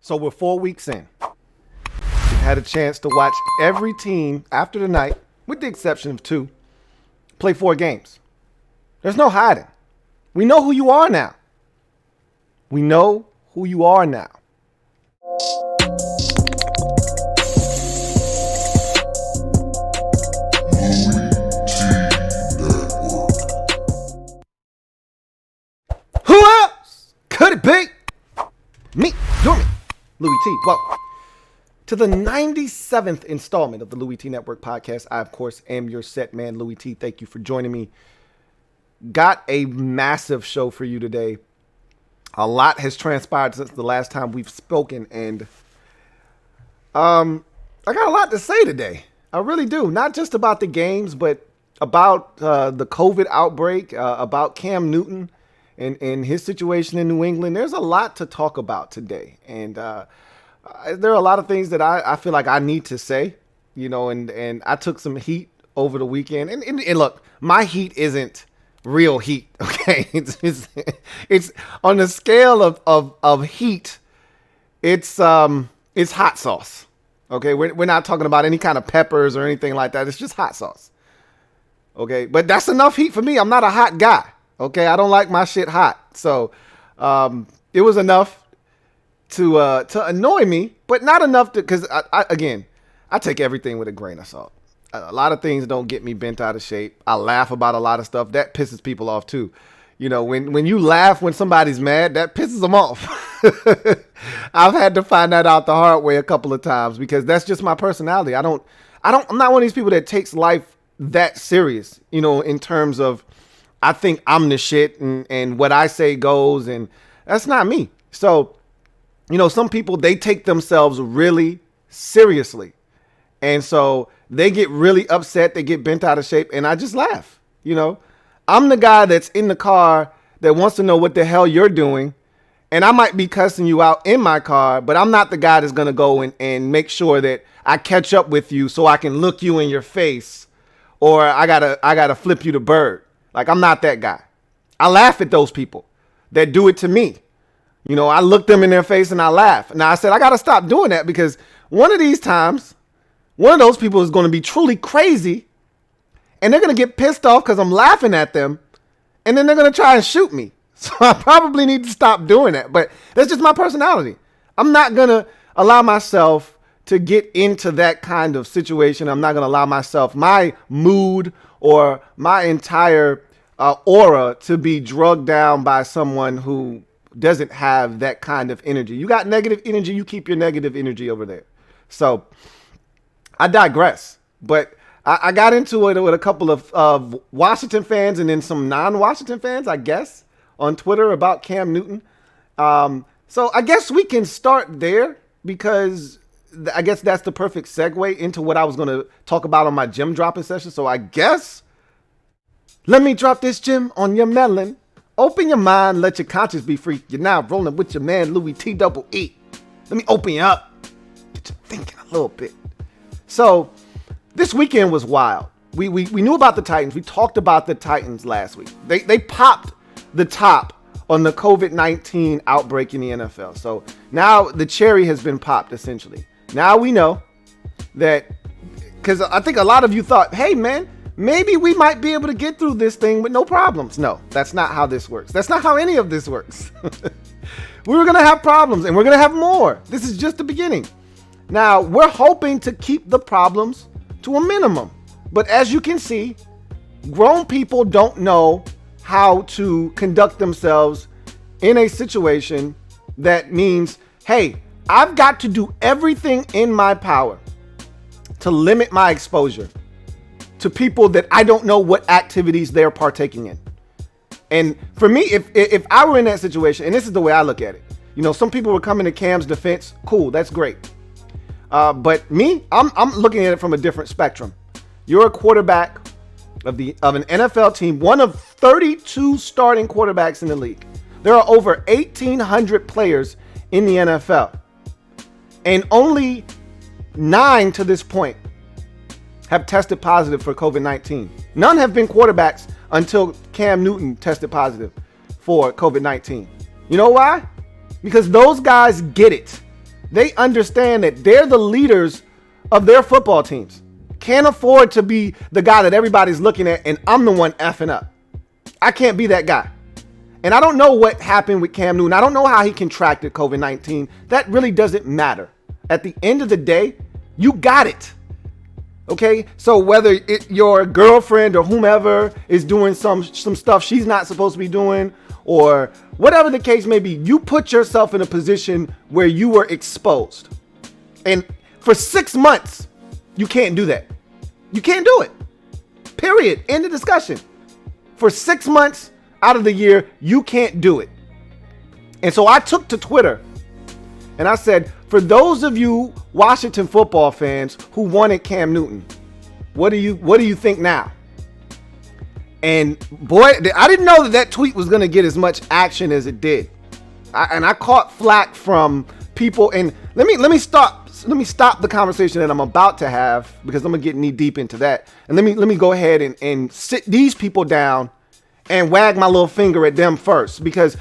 So we're 4 weeks in. We've had a chance to watch every team after the night, with the exception of 2, play 4 games. There's no hiding. We know who you are now. We know who you are now. Who else could it be? Me, you're me, Louie T. Welcome to the 97th installment of the Louie T Network podcast. I, of course, am your set man, Louie T. Thank you for joining me. Got a massive show for you today. A lot has transpired since the last time we've spoken, and I got a lot to say today. I really do. Not just about the games, but about the COVID outbreak, about Cam Newton and his situation in New England. There's a lot to talk about today, and there are a lot of things that I feel like I need to say, and I took some heat over the weekend. And look, my heat isn't real heat, okay? It's on the scale of heat. It's hot sauce, okay? We're not talking about any kind of peppers or anything like that. It's just hot sauce, okay? But that's enough heat for me. I'm not a hot guy, okay? I don't like my shit hot, so it was enough to annoy me, but not enough to, because I take everything with a grain of salt. A lot of things don't get me bent out of shape. I laugh about a lot of stuff. That pisses people off too. When you laugh when somebody's mad, that pisses them off. I've had to find that out the hard way a couple of times because that's just my personality. I'm not one of these people that takes life that serious, in terms of I think I'm the shit and what I say goes, and that's not me. So, some people, they take themselves really seriously. And so they get really upset. They get bent out of shape. And I just laugh. I'm the guy that's in the car that wants to know what the hell you're doing. And I might be cussing you out in my car, but I'm not the guy that's going to go and make sure that I catch up with you so I can look you in your face, or I gotta flip you the bird. Like, I'm not that guy. I laugh at those people that do it to me. I look them in their face and I laugh. Now I said, I got to stop doing that because one of these times, one of those people is going to be truly crazy and they're going to get pissed off because I'm laughing at them, and then they're going to try and shoot me. So I probably need to stop doing that. But that's just my personality. I'm not going to allow myself to get into that kind of situation. I'm not going to allow myself, my mood or my entire aura to be drugged down by someone who doesn't have that kind of energy. You got negative energy, you keep your negative energy over there. So I digress, but I got into it with a couple of Washington fans and then some non-Washington fans, I guess, on Twitter about Cam Newton. So I guess we can start there because I guess that's the perfect segue into what I was going to talk about on my Gem Droppin Session. So I guess let me drop this gem on your melon. Open your mind, let your conscience be free. You're now rolling with your man, Louie T double E. Let me open you up. Get you thinking a little bit. So this weekend was wild. We knew about the Titans. We talked about the Titans last week. They popped the top on the COVID-19 outbreak in the NFL. So now the cherry has been popped, essentially. Now we know that, because I think a lot of you thought, hey, man, maybe we might be able to get through this thing with no problems. No, that's not how this works. That's not how any of this works. We were going to have problems, and we're going to have more. This is just the beginning. Now, we're hoping to keep the problems to a minimum. But as you can see, grown people don't know how to conduct themselves in a situation that means, hey, I've got to do everything in my power to limit my exposure to people that I don't know what activities they're partaking in. And for me, if I were in that situation, and this is the way I look at it, some people were coming to Cam's defense. Cool, that's great. But me, I'm looking at it from a different spectrum. You're a quarterback of an NFL team, one of 32 starting quarterbacks in the league. There are over 1,800 players in the NFL, and only 9 to this point have tested positive for COVID-19. None have been quarterbacks until Cam Newton tested positive for COVID-19. You know why? Because those guys get it. They understand that they're the leaders of their football teams. Can't afford to be the guy that everybody's looking at and I'm the one effing up. I can't be that guy. And I don't know what happened with Cam Newton. I don't know how he contracted COVID-19. That really doesn't matter. At the end of the day, you got it. Okay? So whether your girlfriend or whomever is doing some stuff she's not supposed to be doing, or whatever the case may be, you put yourself in a position where you were exposed. And for 6 months, you can't do that. You can't do it. Period. End of discussion. For 6 months out of the year, you can't do it. And so I took to Twitter and I said, for those of you Washington football fans who wanted Cam Newton, what do you think now? And boy, I didn't know that tweet was going to get as much action as it did. I caught flack from people. And let me stop the conversation that I'm about to have, because I'm gonna get knee deep into that. And let me go ahead and sit these people down and wag my little finger at them first, because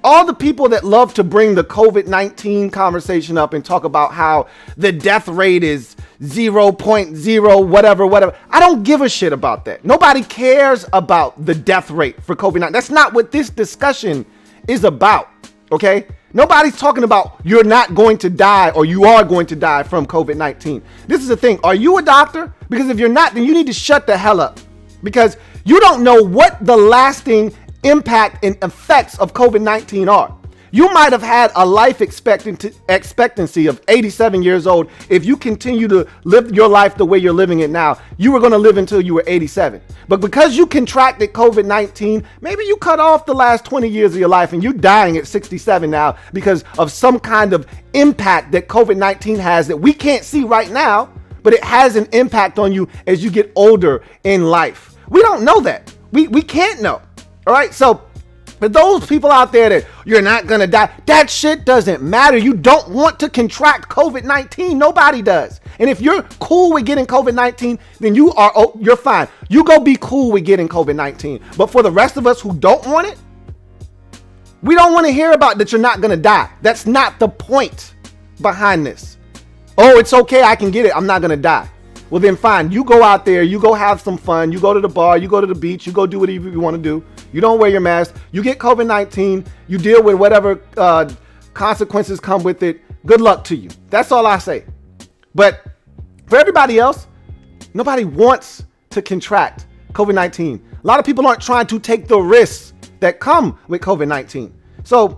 all the people that love to bring the COVID-19 conversation up and talk about how the death rate is 0.0 whatever. I don't give a shit about that. Nobody cares about the death rate for COVID-19. That's not what this discussion is about. Okay? Nobody's talking about you're not going to die or you are going to die from COVID-19. This is the thing. Are you a doctor? Because if you're not, then you need to shut the hell up, because you don't know what the lasting impact and effects of COVID-19 are. You might have had a life expectancy of 87 years old. If you continue to live your life the way you're living it now, you were going to live until you were 87. But because you contracted COVID-19, maybe you cut off the last 20 years of your life and you're dying at 67 now because of some kind of impact that COVID-19 has that we can't see right now, but it has an impact on you as you get older in life. We don't know that. We can't know. All right. So for those people out there that you're not going to die, that shit doesn't matter. You don't want to contract COVID-19. Nobody does. And if you're cool with getting COVID-19, then you're fine. You go be cool with getting COVID-19. But for the rest of us who don't want it, we don't want to hear about that you're not going to die. That's not the point behind this. Oh, it's okay. I can get it. I'm not going to die. Well, then fine. You go out there. You go have some fun. You go to the bar. You go to the beach. You go do whatever you want to do. You don't wear your mask. You get COVID-19. You deal with whatever consequences come with it. Good luck to you. That's all I say. But for everybody else, nobody wants to contract COVID-19. A lot of people aren't trying to take the risks that come with COVID-19. So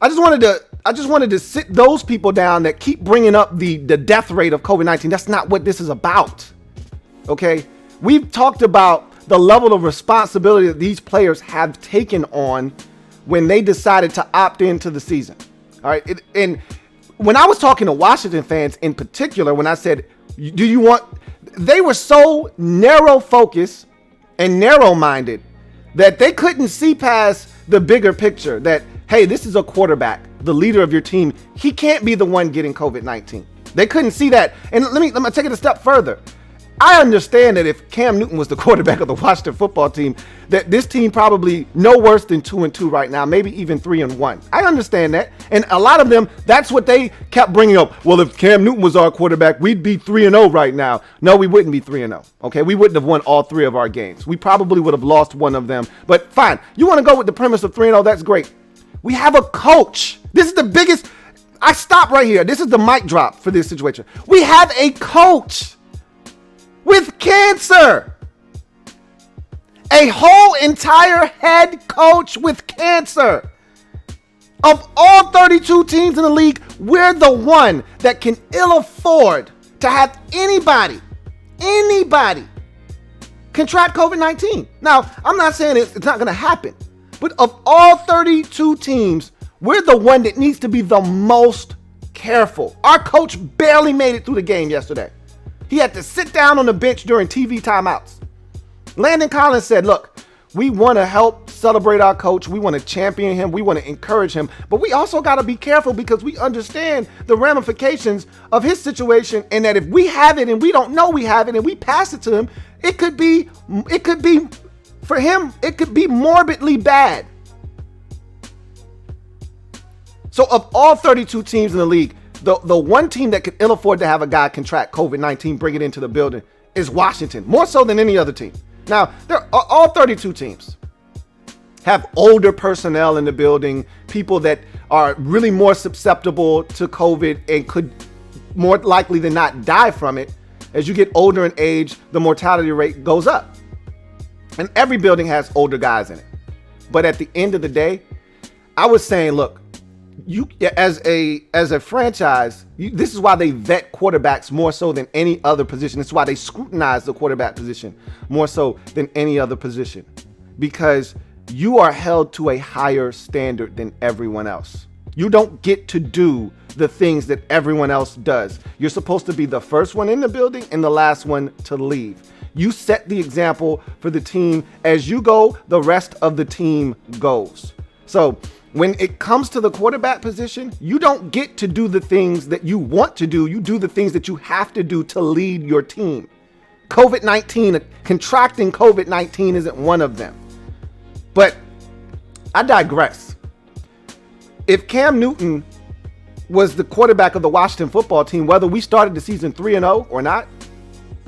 I just wanted to sit those people down that keep bringing up the death rate of COVID-19. That's not what this is about. Okay? We've talked about the level of responsibility that these players have taken on when they decided to opt into the season. All right. And when I was talking to Washington fans in particular, when I said, they were so narrow focused and narrow minded that they couldn't see past the bigger picture that, hey, this is a quarterback, the leader of your team. He can't be the one getting COVID-19. They couldn't see that. And let me take it a step further. I understand that if Cam Newton was the quarterback of the Washington football team, that this team probably no worse than 2-2 right now, maybe even 3-1. I understand that. And a lot of them, that's what they kept bringing up. Well, if Cam Newton was our quarterback, we'd be 3-0 right now. No, we wouldn't be 3-0. Okay, we wouldn't have won all three of our games. We probably would have lost one of them. But fine, you want to go with the premise of 3-0, that's great. We have a coach. This is the biggest. I stop right here. This is the mic drop for this situation. We have a coach with cancer. A whole entire head coach with cancer. Of all 32 teams in the league, we're the one that can ill afford to have anybody contract COVID-19. Now, I'm not saying it's not going to happen, but of all 32 teams, we're the one that needs to be the most careful. Our coach barely made it through the game yesterday. He had to sit down on the bench during TV timeouts. Landon Collins said, look, we want to help celebrate our coach. We want to champion him. We want to encourage him. But we also got to be careful because we understand the ramifications of his situation, and that if we have it and we don't know we have it and we pass it to him, it could be for him, it could be morbidly bad. So of all 32 teams in the league, the one team that could ill afford to have a guy contract COVID-19, bring it into the building, is Washington, more so than any other team. Now, all 32 teams have older personnel in the building, people that are really more susceptible to COVID and could more likely than not die from it. As you get older in age, the mortality rate goes up. And every building has older guys in it. But at the end of the day, I was saying, look, you as a franchise, this is why they vet quarterbacks more so than any other position. This is why they scrutinize the quarterback position more so than any other position, because you are held to a higher standard than everyone else. You don't get to do the things that everyone else does. You're supposed to be the first one in the building and the last one to leave. You set the example for the team. As you go, the rest of the team goes. So when it comes to the quarterback position, you don't get to do the things that you want to do. You do the things that you have to do to lead your team. COVID-19, contracting COVID-19 isn't one of them. But I digress. If Cam Newton was the quarterback of the Washington football team, whether we started the season 3-0 or not,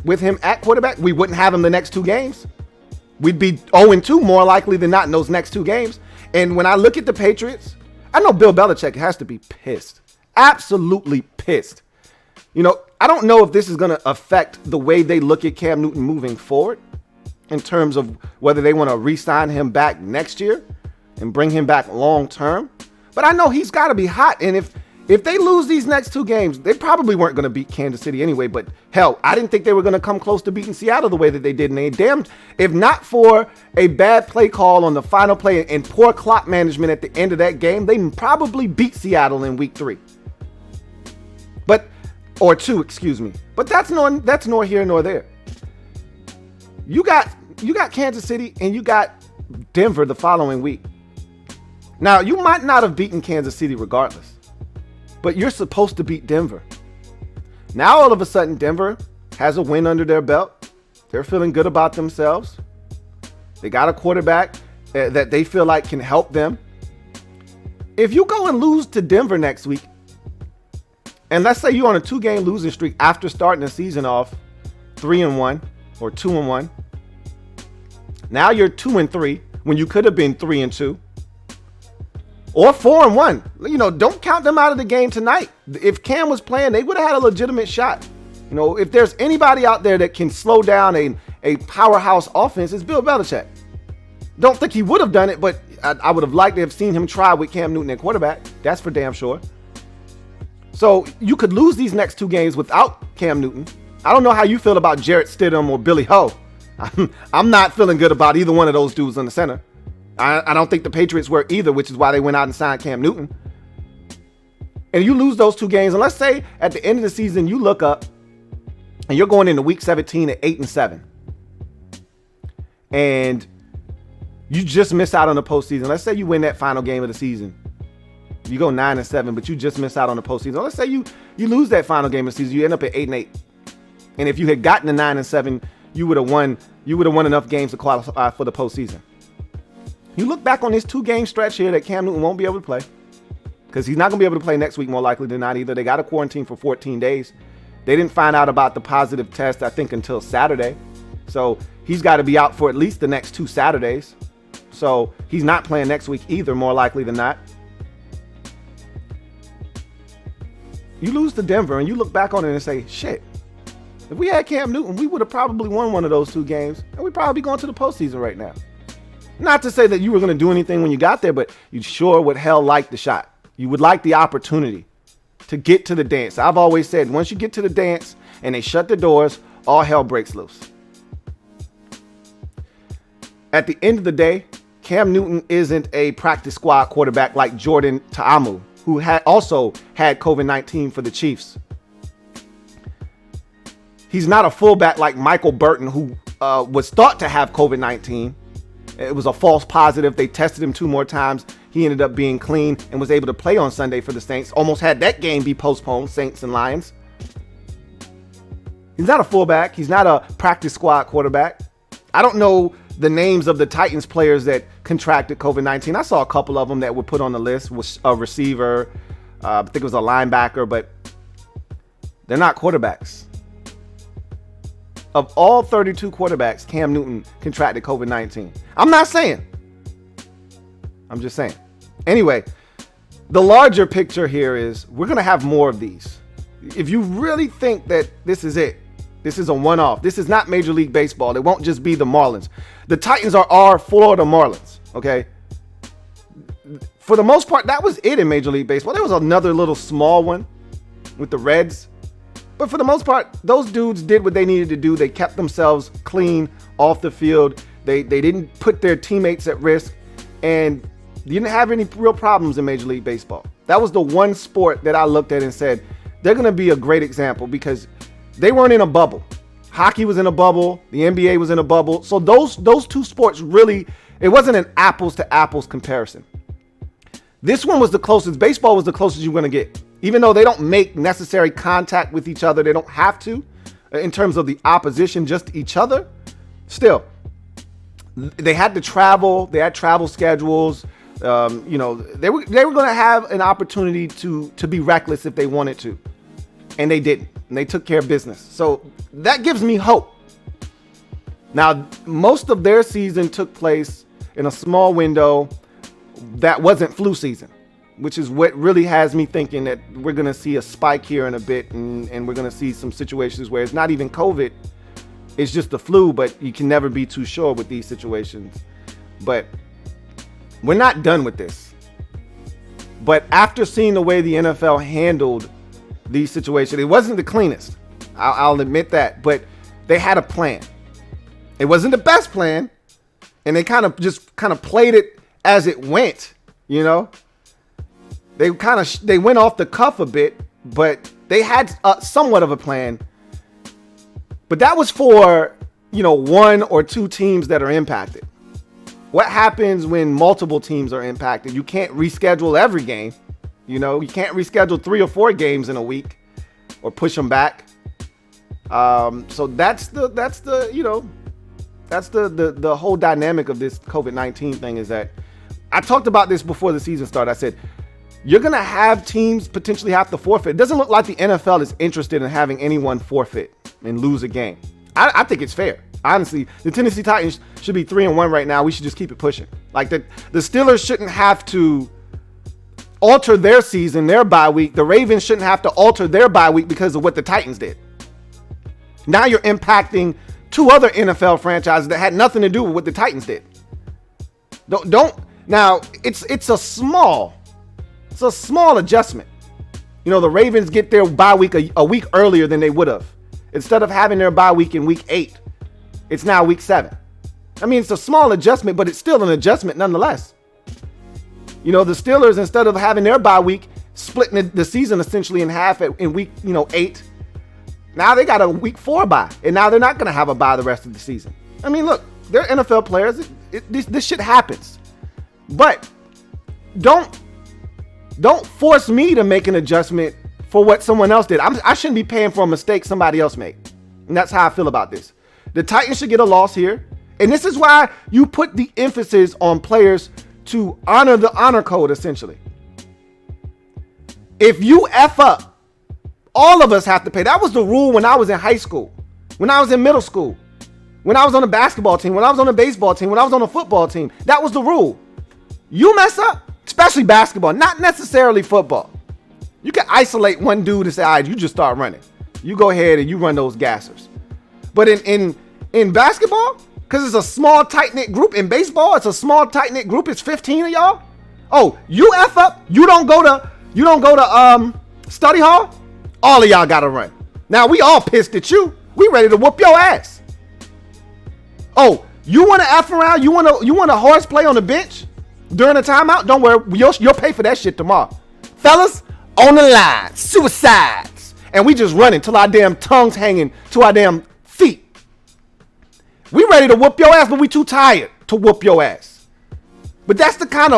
with him at quarterback, we wouldn't have him the next 2 games. We'd be 0-2 more likely than not in those next 2 games. And when I look at the Patriots, I know Bill Belichick has to be pissed. Absolutely pissed. You know, I don't know if this is going to affect the way they look at Cam Newton moving forward in terms of whether they want to re-sign him back next year and bring him back long term. But I know he's got to be hot. And if they lose these next 2 games, they probably weren't going to beat Kansas City anyway. But hell, I didn't think they were going to come close to beating Seattle the way that they did. And they damned, if not for a bad play call on the final play and poor clock management at the end of that game, they probably beat Seattle in week 3. Or 2, excuse me. But that's nor here nor there. You got Kansas City and you got Denver the following week. Now, you might not have beaten Kansas City regardless, but you're supposed to beat Denver. Now, all of a sudden, Denver has a win under their belt. They're feeling good about themselves. They got a quarterback that they feel like can help them. If you go and lose to Denver next week, and let's say you're on a 2-game losing streak after starting the season off 3-1 or 2-1. Now you're 2-3 when you could have been 3-2 or 4-1. You know, don't count them out of the game tonight. If Cam was playing, they would have had a legitimate shot. You know, if there's anybody out there that can slow down a powerhouse offense, it's Bill Belichick. Don't think he would have done it, but I would have liked to have seen him try with Cam Newton at quarterback. That's for damn sure. So you could lose these next 2 games without Cam Newton. I don't know how you feel about Jarrett Stidham or Billy Ho. I'm not feeling good about either one of those dudes in the center. I don't think the Patriots were either, which is why they went out and signed Cam Newton. And you lose those 2 games, and let's say at the end of the season you look up and you're going into week 17 at 8-7, and you just miss out on the postseason. Let's say you win that final game of the season. You go 9-7, but you just miss out on the postseason. Let's say you lose that final game of the season. You end up at 8-8. And if you had gotten to 9-7, you would have won enough games to qualify for the postseason. You look back on this 2-game stretch here that Cam Newton won't be able to play, because he's not going to be able to play next week more likely than not either. They got to quarantine for 14 days. They didn't find out about the positive test, I think, until Saturday. So he's got to be out for at least the next 2 Saturdays. So he's not playing next week either, more likely than not. You lose to Denver and you look back on it and say, shit, if we had Cam Newton, we would have probably won one of those 2 games and we'd probably be going to the postseason right now. Not to say that you were going to do anything when you got there, but you sure would hell like the shot. You would like the opportunity to get to the dance. I've always said, once you get to the dance and they shut the doors, all hell breaks loose. At the end of the day, Cam Newton isn't a practice squad quarterback like Jordan Ta'amu, who also had COVID-19 for the Chiefs. He's not a fullback like Michael Burton, who was thought to have COVID-19. It was a false positive. They tested him 2 more times. He ended up being clean and was able to play on Sunday for the Saints. Almost had that game be postponed, Saints and Lions. He's not a fullback. He's not a practice squad quarterback. I don't know the names of the Titans players that contracted COVID-19. I saw a couple of them that were put on the list. Was a receiver, I think it was a linebacker, but They're not quarterbacks. Of all 32 quarterbacks, Cam Newton contracted COVID-19. I'm not saying. I'm just saying. Anyway, the larger picture here is we're going to have more of these. If you really think that this is it, this is a one-off. This is not Major League Baseball. It won't just be the Marlins. The Titans are our Florida Marlins, okay? For the most part, that was it in Major League Baseball. There was another little small one with the Reds. But for the most part, those dudes did what they needed to do. They kept themselves clean off the field. They didn't put their teammates at risk. And you didn't have any real problems in Major League Baseball. That was the one sport that I looked at and said, they're going to be a great example because they weren't in a bubble. Hockey was in a bubble. The NBA was in a bubble. So those two sports really, it wasn't an apples to apples comparison. This one was the closest. Baseball was the closest you're going to get. Even though they don't make necessary contact with each other, they don't have to in terms of the opposition, just each other. Still, they had to travel. They had travel schedules. They were going to have an opportunity to be reckless if they wanted to, and they didn't. And they took care of business. So that gives me hope. Now, most of their season took place in a small window that wasn't flu season, which is what really has me thinking that we're going to see a spike here in a bit, and we're going to see some situations where it's not even COVID, it's just the flu, but you can never be too sure with these situations. But we're not done with this. But after seeing the way the NFL handled these situations, it wasn't the cleanest. I'll admit that, but they had a plan. It wasn't the best plan, and they kind of played it as it went, you know? They went off the cuff a bit, but they had somewhat of a plan. But that was for, one or two teams that are impacted. What happens when multiple teams are impacted? You can't reschedule every game. You can't reschedule 3 or 4 games in a week or push them back. So that's the whole dynamic of this COVID-19 thing is that I talked about this before the season started. I said, you're going to have teams potentially have to forfeit. It doesn't look like the NFL is interested in having anyone forfeit and lose a game. I think it's fair. Honestly, the Tennessee Titans should be 3-1 right now. We should just keep it pushing. Like the Steelers shouldn't have to alter their season, their bye week. The Ravens shouldn't have to alter their bye week because of what the Titans did. Now you're impacting 2 other NFL franchises that had nothing to do with what the Titans did. Don't. Now it's a small adjustment. The Ravens get their bye week a week earlier than they would have. Instead of having their bye week in week 8, it's now week 7. I mean, it's a small adjustment, but it's still an adjustment nonetheless. The Steelers, instead of having their bye week, splitting the season essentially in half in week 8, now they got a week 4 bye, and now they're not going to have a bye the rest of the season. I mean, look, they're NFL players. This shit happens. But don't force me to make an adjustment for what someone else did. I shouldn't be paying for a mistake somebody else made. And that's how I feel about this. The Titans should get a loss here. And this is why you put the emphasis on players to honor the honor code, essentially. If you F up, all of us have to pay. That was the rule when I was in high school, when I was in middle school, when I was on a basketball team, when I was on a baseball team, when I was on a football team. That was the rule. You mess up, especially basketball, not necessarily football. You can isolate one dude and say, all right, you just start running. You go ahead and you run those gassers. But in basketball, because it's a small, tight-knit group. In baseball, it's a small, tight-knit group. It's 15 of y'all. Oh, you F up, you don't go to study hall, all of y'all gotta run. Now we all pissed at you. We ready to whoop your ass. Oh, you wanna F around? You wanna horseplay on the bench during a timeout? Don't worry, you'll pay for that shit tomorrow. Fellas, on the line, suicides. And we just running till our damn tongues hanging to our damn feet. We ready to whoop your ass, but we too tired to whoop your ass. But that's the kind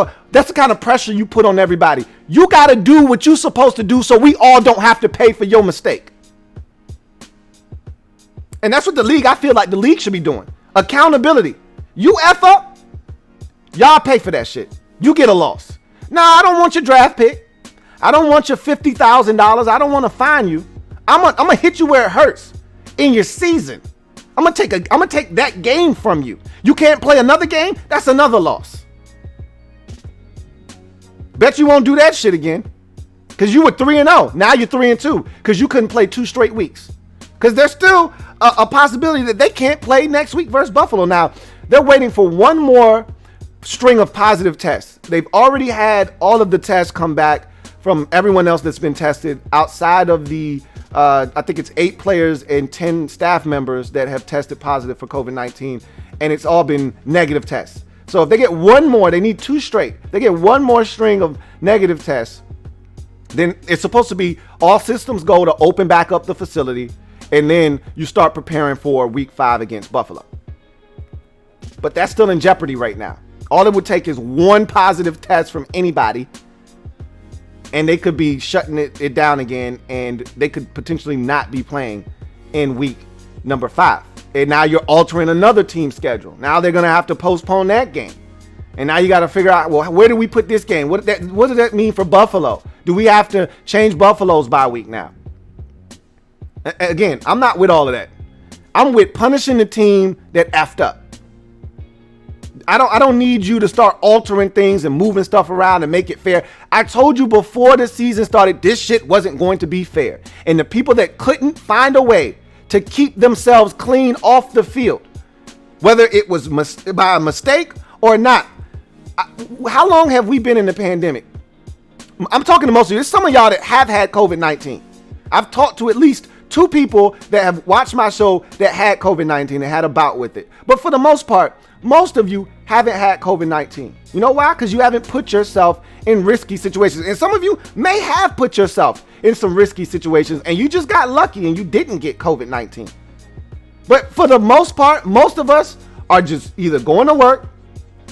of pressure you put on everybody. You got to do what you're supposed to do so we all don't have to pay for your mistake. And that's what I feel like the league should be doing. Accountability. You F up, y'all pay for that shit. You get a loss. Nah, I don't want your draft pick. I don't want your $50,000. I don't want to fine you. I'm gonna hit you where it hurts in your season. I'm gonna take that game from you. You can't play another game. That's another loss. Bet you won't do that shit again. Because you were 3-0. Now you're 3-2. Because you couldn't play 2 straight weeks. Because there's still a possibility that they can't play next week versus Buffalo. Now, they're waiting for one more string of positive tests. They've already had all of the tests come back from everyone else that's been tested outside of the, I think it's 8 players and 10 staff members that have tested positive for COVID-19. And it's all been negative tests. So if they get one more, they need 2 straight. They get one more string of negative tests. Then it's supposed to be all systems go to open back up the facility, and then you start preparing for week 5 against Buffalo. But that's still in jeopardy right now. All it would take is one positive test from anybody, and they could be shutting it down again, and they could potentially not be playing in week number 5. And now you're altering another team schedule. Now they're going to have to postpone that game. And now you got to figure out, well, where do we put this game? What does that mean for Buffalo? Do we have to change Buffalo's bye week now? Again, I'm not with all of that. I'm with punishing the team that effed up. I don't need you to start altering things and moving stuff around and make it fair. I told you before the season started, this shit wasn't going to be fair. And the people that couldn't find a way to keep themselves clean off the field, whether it was by a mistake or not. How long have we been in the pandemic? I'm talking to most of you. There's some of y'all that have had COVID-19. I've talked to at least 2 people that have watched my show that had COVID-19 and had a bout with it. But for the most part, most of you haven't had COVID-19. You know why? Because you haven't put yourself in risky situations. And some of you may have put yourself in some risky situations and you just got lucky and you didn't get COVID-19. But for the most part, most of us are just either going to work,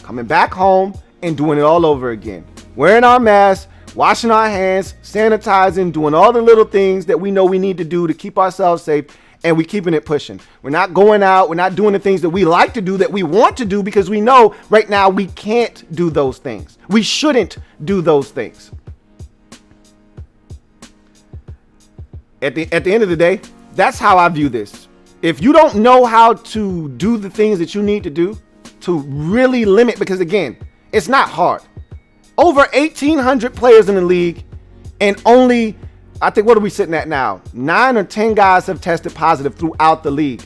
coming back home, and doing it all over again. Wearing our masks, washing our hands, sanitizing, doing all the little things that we know we need to do to keep ourselves safe, and we keeping it pushing. We're not going out. We're not doing the things that we like to do, that we want to do, because we know right now we can't do those things. We shouldn't do those things. At the end of the day, that's how I view this. If you don't know how to do the things that you need to do to really limit, because again, it's not hard. Over 1,800 players in the league, and only, I think, what are we sitting at now? 9 or 10 guys have tested positive throughout the league.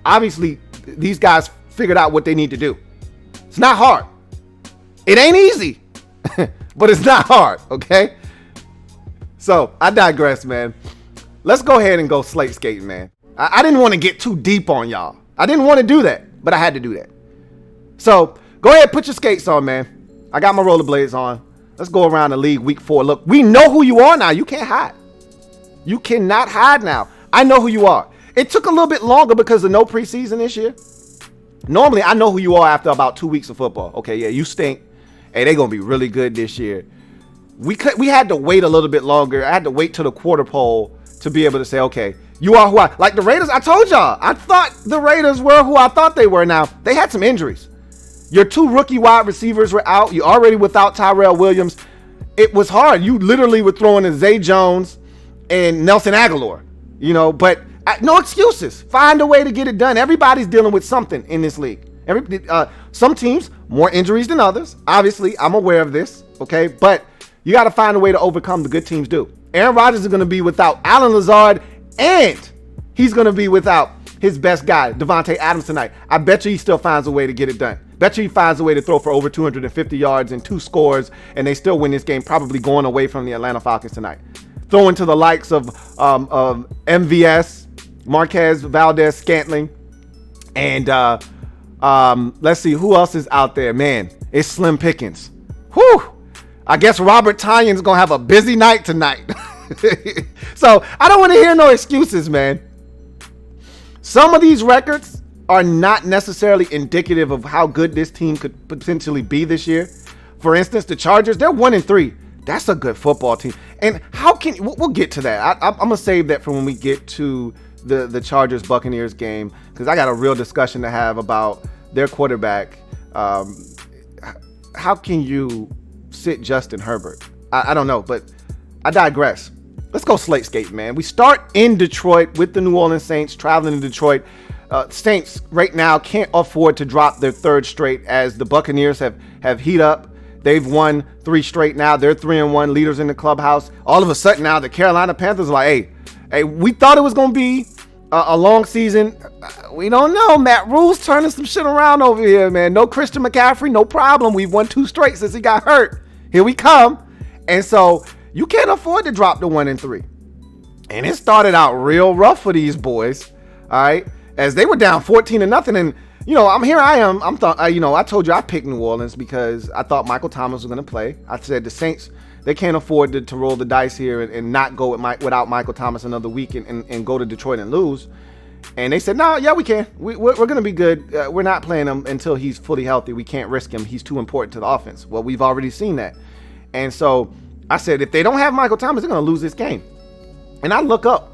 Obviously, these guys figured out what they need to do. It's not hard. It ain't easy, but it's not hard, okay? So, I digress, man. Let's go ahead and go slate skating, man. I didn't want to get too deep on y'all. I didn't want to do that, but I had to do that. So, go ahead, put your skates on, man. I got my rollerblades on. Let's go around the league week 4. Look, we know who you are now. You can't hide. You cannot hide now. I know who you are. It took a little bit longer because of no preseason this year. Normally, I know who you are after about 2 weeks of football. Okay, yeah, you stink. Hey, they're going to be really good this year. We had to wait a little bit longer. I had to wait till the quarter pole to be able to say, okay, you are who I... Like the Raiders, I told y'all. I thought the Raiders were who I thought they were. Now, they had some injuries. Your 2 rookie wide receivers were out. You're already without Tyrell Williams. It was hard. You literally were throwing in Zay Jones and Nelson Aguilar, but no excuses. Find a way to get it done. Everybody's dealing with something in this league. Some teams, more injuries than others. Obviously, I'm aware of this, okay? But you got to find a way to overcome the good teams do. Aaron Rodgers is going to be without Allen Lazard, and he's going to be without his best guy, Devontae Adams, tonight. I bet you he still finds a way to get it done. Bet you he finds a way to throw for over 250 yards and 2 scores, and they still win this game, probably going away from the Atlanta Falcons tonight. Throwing to the likes of MVS, Marquez Valdez-Scantling, and let's see, who else is out there? Man, it's slim pickings. Whew! I guess Robert Tonyan's going to have a busy night tonight. So, I don't want to hear no excuses, man. Some of these records are not necessarily indicative of how good this team could potentially be this year. For instance, the Chargers, they're 1-3. That's a good football team. And how can we'll get to that. I'm going to save that for when we get to the Chargers-Buccaneers game, because I got a real discussion to have about their quarterback. How can you sit Justin Herbert? I don't know, but I digress. let's go Slate Skatin, man. We start in Detroit with the New Orleans Saints traveling to Detroit. Saints right now can't afford to drop their third straight as the Buccaneers have heat up. They've won 3 straight now. They're 3-1 leaders in the clubhouse. All of a sudden now the Carolina Panthers are like, hey, we thought it was going to be a long season. We don't know. Matt Rule's turning some shit around over here, man. No Christian McCaffrey, no problem. We've won 2 straight since he got hurt. Here we come. And so you can't afford to drop the 1-3. And it started out real rough for these boys. All right. As they were down 14-0. And, I told you I picked New Orleans because I thought Michael Thomas was going to play. I said the Saints, they can't afford to roll the dice here and not go without Michael Thomas another week and go to Detroit and lose. And they said, no, yeah, we can. We're going to be good. We're not playing him until he's fully healthy. We can't risk him. He's too important to the offense. Well, we've already seen that. And so I said, if they don't have Michael Thomas, they're going to lose this game. And I look up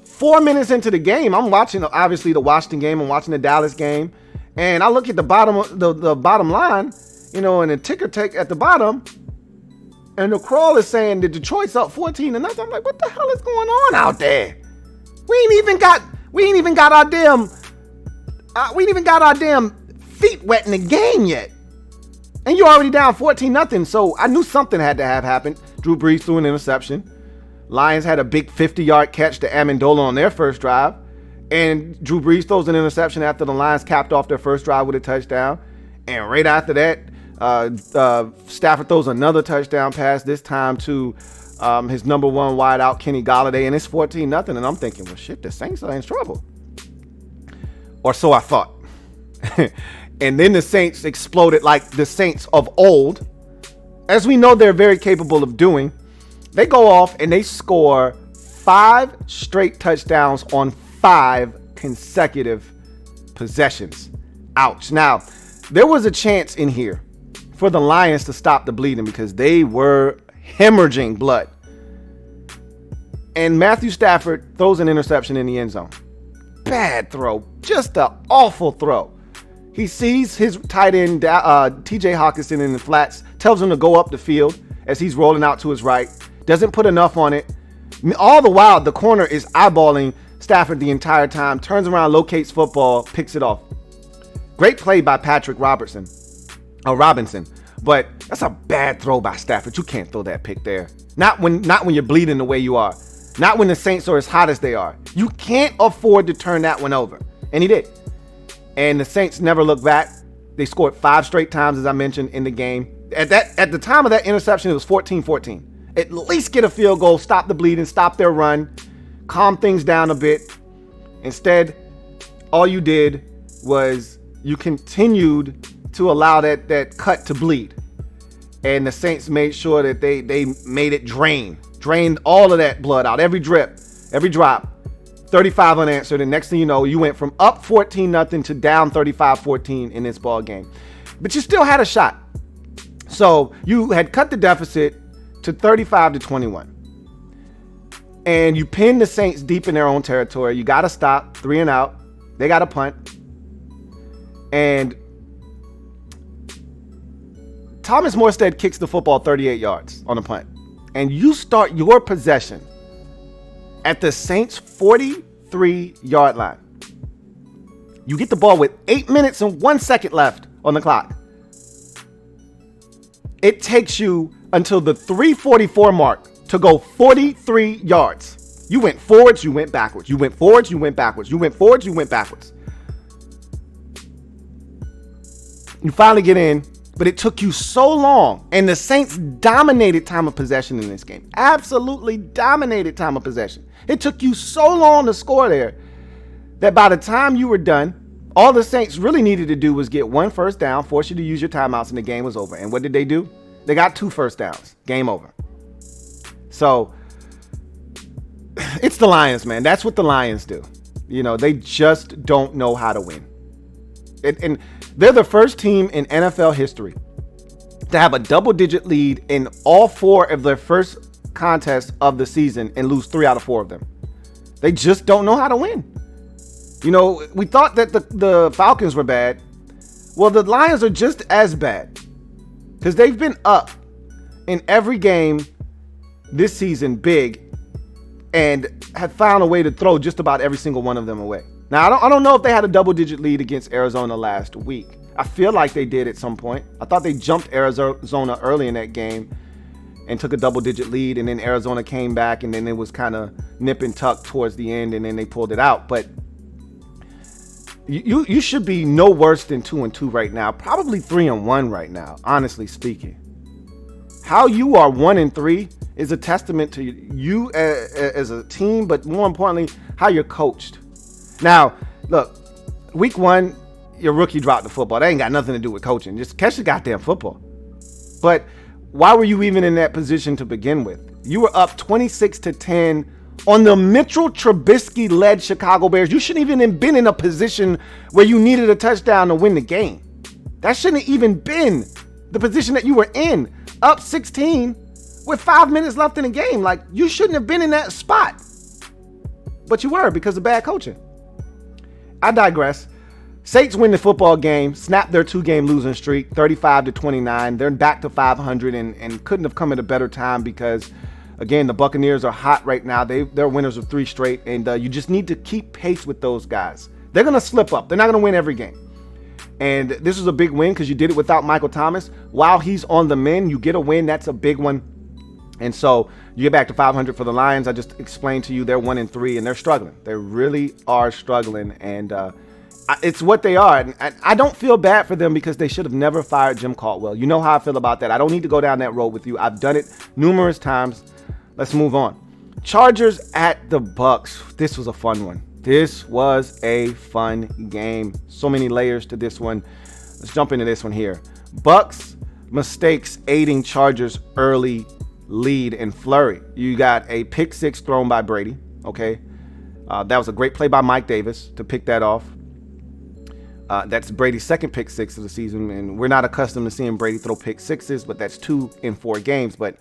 4 minutes into the game. I'm watching, obviously, the Washington game. I'm watching the Dallas game. And I look at the bottom line, and the ticker take at the bottom. And the crawl is saying that Detroit's up 14-0. I'm like, what the hell is going on out there? We ain't even got our damn feet wet in the game yet. And you're already down 14-0. So I knew something had to have happened. Drew Brees threw an interception. Lions had a big 50-yard catch to Amendola on their first drive. And Drew Brees throws an interception after the Lions capped off their first drive with a touchdown. And right after that, Stafford throws another touchdown pass, this time to his number 1 wideout, Kenny Golladay, and it's 14-0. And I'm thinking, well, shit, the Saints are in trouble. Or so I thought. And then the Saints exploded like the Saints of old. As we know they're very capable of doing. They go off and they score 5 straight touchdowns on 5 consecutive possessions. Ouch. Now, there was a chance in here for the Lions to stop the bleeding because they were hemorrhaging blood. And Matthew Stafford throws an interception in the end zone. Bad throw. Just an awful throw. He sees his tight end, TJ Hawkinson, in the flats, tells him to go up the field as he's rolling out to his right. Doesn't put enough on it. All the while, the corner is eyeballing Stafford the entire time, turns around, locates football, picks it off. Great play by Patrick Robinson. But that's a bad throw by Stafford. You can't throw that pick there. Not when you're bleeding the way you are. Not when the Saints are as hot as they are. You can't afford to turn that one over. And he did. And the Saints never looked back. They scored 5 straight times, as I mentioned, in the game. At the time of that interception, it was 14-14. At least get a field goal, stop the bleeding, stop their run, calm things down a bit. Instead, all you did was you continued to allow that cut to bleed. And the Saints made sure that they made it drained all of that blood out, every drip, every drop. 35 unanswered, and next thing you know, you went from up 14-0 to down 35-14 in this ball game. But you still had a shot. So you had cut the deficit to 35-21. And you pinned the Saints deep in their own territory. You got to stop, 3 and out. They got to punt. And Thomas Morstead kicks the football 38 yards on a punt. And you start your possession at the Saints' 43-yard line. You get the ball with 8 minutes and 1 second left on the clock. It takes you until the 3:44 mark to go 43 yards. You went forwards, you went backwards. You went forwards, you went backwards. You went forwards, you went backwards. You finally get in, but it took you so long. And the Saints dominated time of possession in this game. Absolutely dominated time of possession. It took you so long to score there that by the time you were done, all the Saints really needed to do was get 1 first down, force you to use your timeouts, and the game was over. And what did they do? They got 2 first downs. Game over. So it's the Lions, man. That's what the Lions do. You know, they just don't know how to win. And they're the first team in NFL history to have a double-digit lead in all 4 of their first contests of the season and lose 3 out of 4 of them. They just don't know how to win. You know, we thought that the Falcons were bad. Well, the Lions are just as bad because they've been up in every game this season big, and have found a way to throw just about every single one of them away. Now, I don't know if they had a double-digit lead against Arizona last week. I feel like they did at some point. I thought they jumped Arizona early in that game and took a double-digit lead, and then Arizona came back, and then it was kind of nip and tuck towards the end, and then they pulled it out. But you should be no worse than 2-2 right now, probably 3-1 right now, honestly speaking. How you are 1-3 is a testament to you as a team, but more importantly, how you're coached. Now, look, week 1, your rookie dropped the football. That ain't got nothing to do with coaching. Just catch the goddamn football. But why were you even in that position to begin with? You were up 26-10 on the Mitchell Trubisky-led Chicago Bears. You shouldn't even have been in a position where you needed a touchdown to win the game. That shouldn't have even been the position that you were in. Up 16 with 5 minutes left in the game. Like, you shouldn't have been in that spot. But you were because of bad coaching. I digress. Saints win the football game, snap their 2-game losing streak, 35-29. They're back to 500 and couldn't have come at a better time because, again, the Buccaneers are hot right now. They're winners of 3 straight, and you just need to keep pace with those guys. They're going to slip up. They're not going to win every game. And this is a big win because you did it without Michael Thomas. While he's on the mend, you get a win. That's a big one. And so you get back to 500 for the Lions. I just explained to you they're 1-3 and they're struggling. They really are struggling, and it's what they are. And I don't feel bad for them because they should have never fired Jim Caldwell. You know how I feel about that. I don't need to go down that road with you. I've done it numerous times. Let's move on. Chargers at the Bucks. This was a fun one. This was a fun game. So many layers to this one. Let's jump into this one here. Bucks mistakes aiding Chargers early lead in flurry. You got a pick 6 thrown by Brady. Okay. That was a great play by Mike Davis to pick that off. That's Brady's second pick 6 of the season, and we're not accustomed to seeing Brady throw pick 6s, but that's 2 in 4 games. But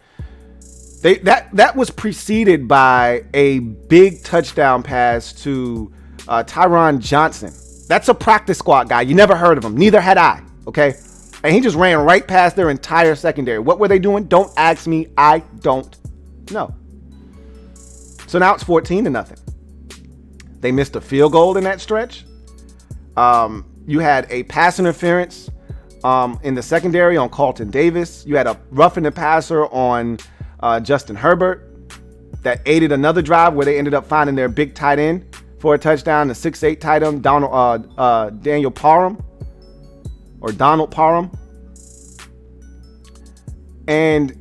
that was preceded by a big touchdown pass to Tyron Johnson. That's a practice squad guy. You never heard of him. Neither had I. Okay. And he just ran right past their entire secondary. What were they doing? Don't ask me. I don't know. So now it's 14-0. They missed a field goal in that stretch. You had a pass interference in the secondary on Carlton Davis. You had a roughing the passer on Justin Herbert that aided another drive where they ended up finding their big tight end for a touchdown, the 6'8" tight end, Daniel Parham. Or Donald Parham. And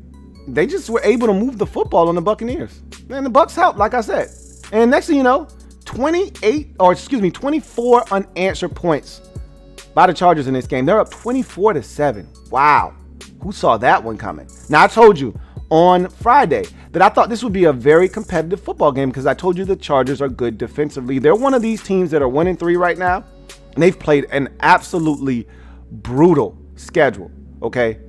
they just were able to move the football on the Buccaneers. And the Bucs helped, like I said. And next thing you know, 24 unanswered points by the Chargers in this game. They're up 24-7. Wow. Who saw that one coming? Now, I told you on Friday that I thought this would be a very competitive football game because I told you the Chargers are good defensively. They're one of these teams that are 1-3 right now, and they've played an absolutely brutal schedule. Okay,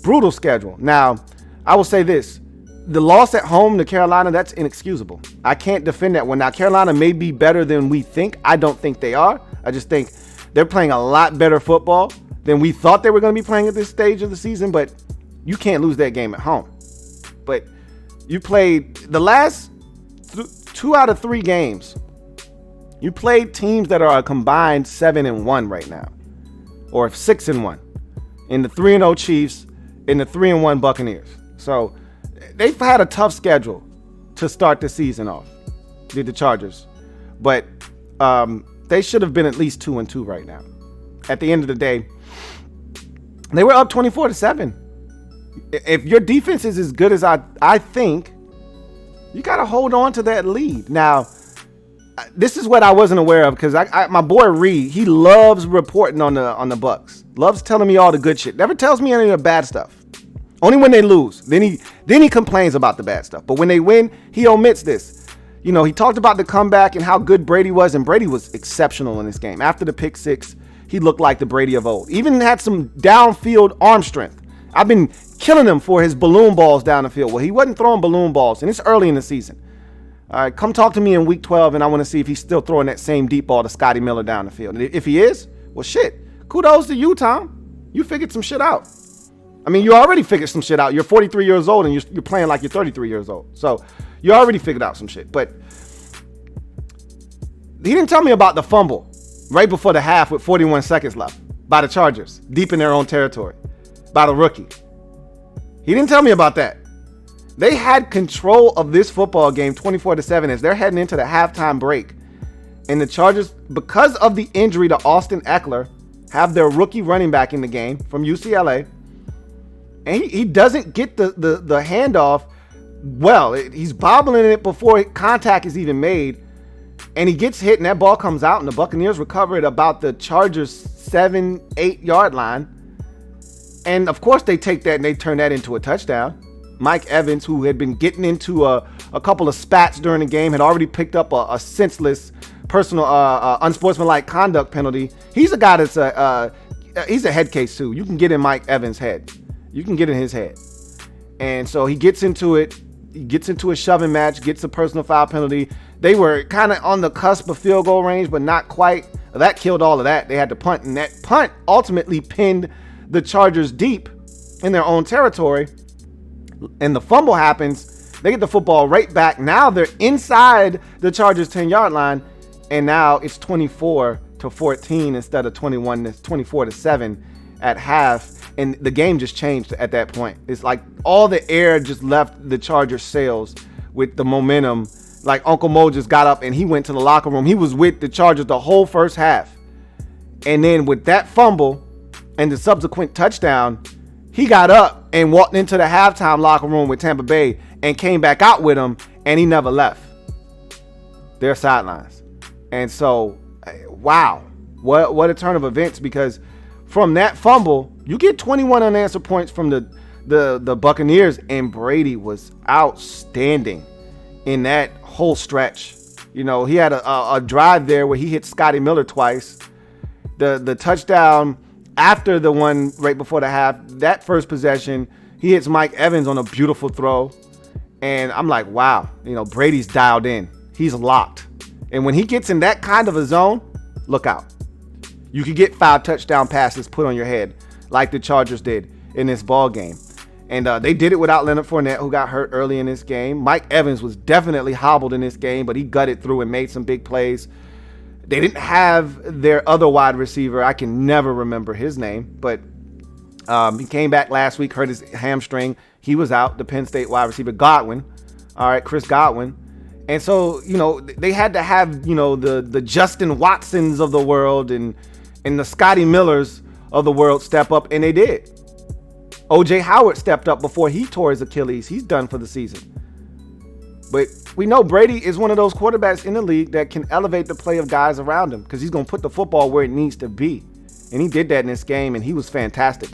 brutal schedule. Now, I will say this: the loss at home to Carolina, that's inexcusable. I can't defend that one. Now, Carolina may be better than we think. I don't think they are. I just think they're playing a lot better football than we thought they were going to be playing at this stage of the season. But you can't lose that game at home. But you played the last 2 out of 3 games. You played teams that are a combined 7-1 right now. Or 6-1 in the 3-0 Chiefs, in the 3-1 Buccaneers. So they've had a tough schedule to start the season off, did the Chargers. But they should have been at least 2-2 right now. At the end of the day, they were up 24-7. If your defense is as good as I think, you got to hold on to that lead. Now, this is what I wasn't aware of because my boy Reed, he loves reporting on the Bucks. Loves telling me all the good shit. Never tells me any of the bad stuff. Only when they lose. Then he complains about the bad stuff. But when they win, he omits this. You know, he talked about the comeback and how good Brady was, and Brady was exceptional in this game. After the pick 6, he looked like the Brady of old. Even had some downfield arm strength. I've been killing him for his balloon balls down the field. Well, he wasn't throwing balloon balls, and it's early in the season. All right, come talk to me in week 12, and I want to see if he's still throwing that same deep ball to Scotty Miller down the field. And if he is, well, shit, kudos to you, Tom. You figured some shit out. I mean, you already figured some shit out. You're 43 years old and you're playing like you're 33 years old. So you already figured out some shit. But he didn't tell me about the fumble right before the half with 41 seconds left by the Chargers, deep in their own territory, by the rookie. He didn't tell me about that. They had control of this football game 24-7 as they're heading into the halftime break. And the Chargers, because of the injury to Austin Eckler, have their rookie running back in the game from UCLA. And he doesn't get the handoff well. He's bobbling it before contact is even made. And he gets hit and that ball comes out and the Buccaneers recover it about the Chargers 7-8 yard line. And of course they take that and they turn that into a touchdown. Mike Evans, who had been getting into a couple of spats during the game, had already picked up a senseless personal unsportsmanlike conduct penalty. He's a guy that's he's a head case too. You can get in Mike Evans' head. You can get in his head. And so he gets into it. He gets into a shoving match, gets a personal foul penalty. They were kind of on the cusp of field goal range, but not quite. That killed all of that. They had to punt, and that punt ultimately pinned the Chargers deep in their own territory. And the fumble happens. They get the football right back. Now they're inside the Chargers 10-yard line, and now it's 24-14 instead of 24-7 at half. And the game just changed at that point. It's like all the air just left the Chargers' sails with the momentum. Like Uncle Mo just got up and he went to the locker room. He was with the Chargers the whole first half. And then with that fumble and the subsequent touchdown, he got up and walked into the halftime locker room with Tampa Bay and came back out with them, and he never left their sidelines. And so, wow, what a turn of events, because from that fumble, you get 21 unanswered points from the Buccaneers, and Brady was outstanding in that whole stretch. You know, he had a drive there where he hit Scotty Miller twice. The touchdown after the one right before the half, that first possession, he hits Mike Evans on a beautiful throw. And I'm like, wow, you know, Brady's dialed in. He's locked. And when he gets in that kind of a zone, look out. You could get 5 touchdown passes put on your head like the Chargers did in this ball game. And they did it without Leonard Fournette, who got hurt early in this game. Mike Evans was definitely hobbled in this game, but he gutted through and made some big plays. They didn't have their other wide receiver. I can never remember his name, but he came back last week, hurt his hamstring. He was out, the Penn State wide receiver, Godwin. All right, Chris Godwin. And so, you know, they had to have, you know, the Justin Watsons of the world and the Scotty Millers of the world step up, and they did. O.J. Howard stepped up before he tore his Achilles. He's done for the season. But we know Brady is one of those quarterbacks in the league that can elevate the play of guys around him because he's going to put the football where it needs to be. And he did that in this game, and he was fantastic.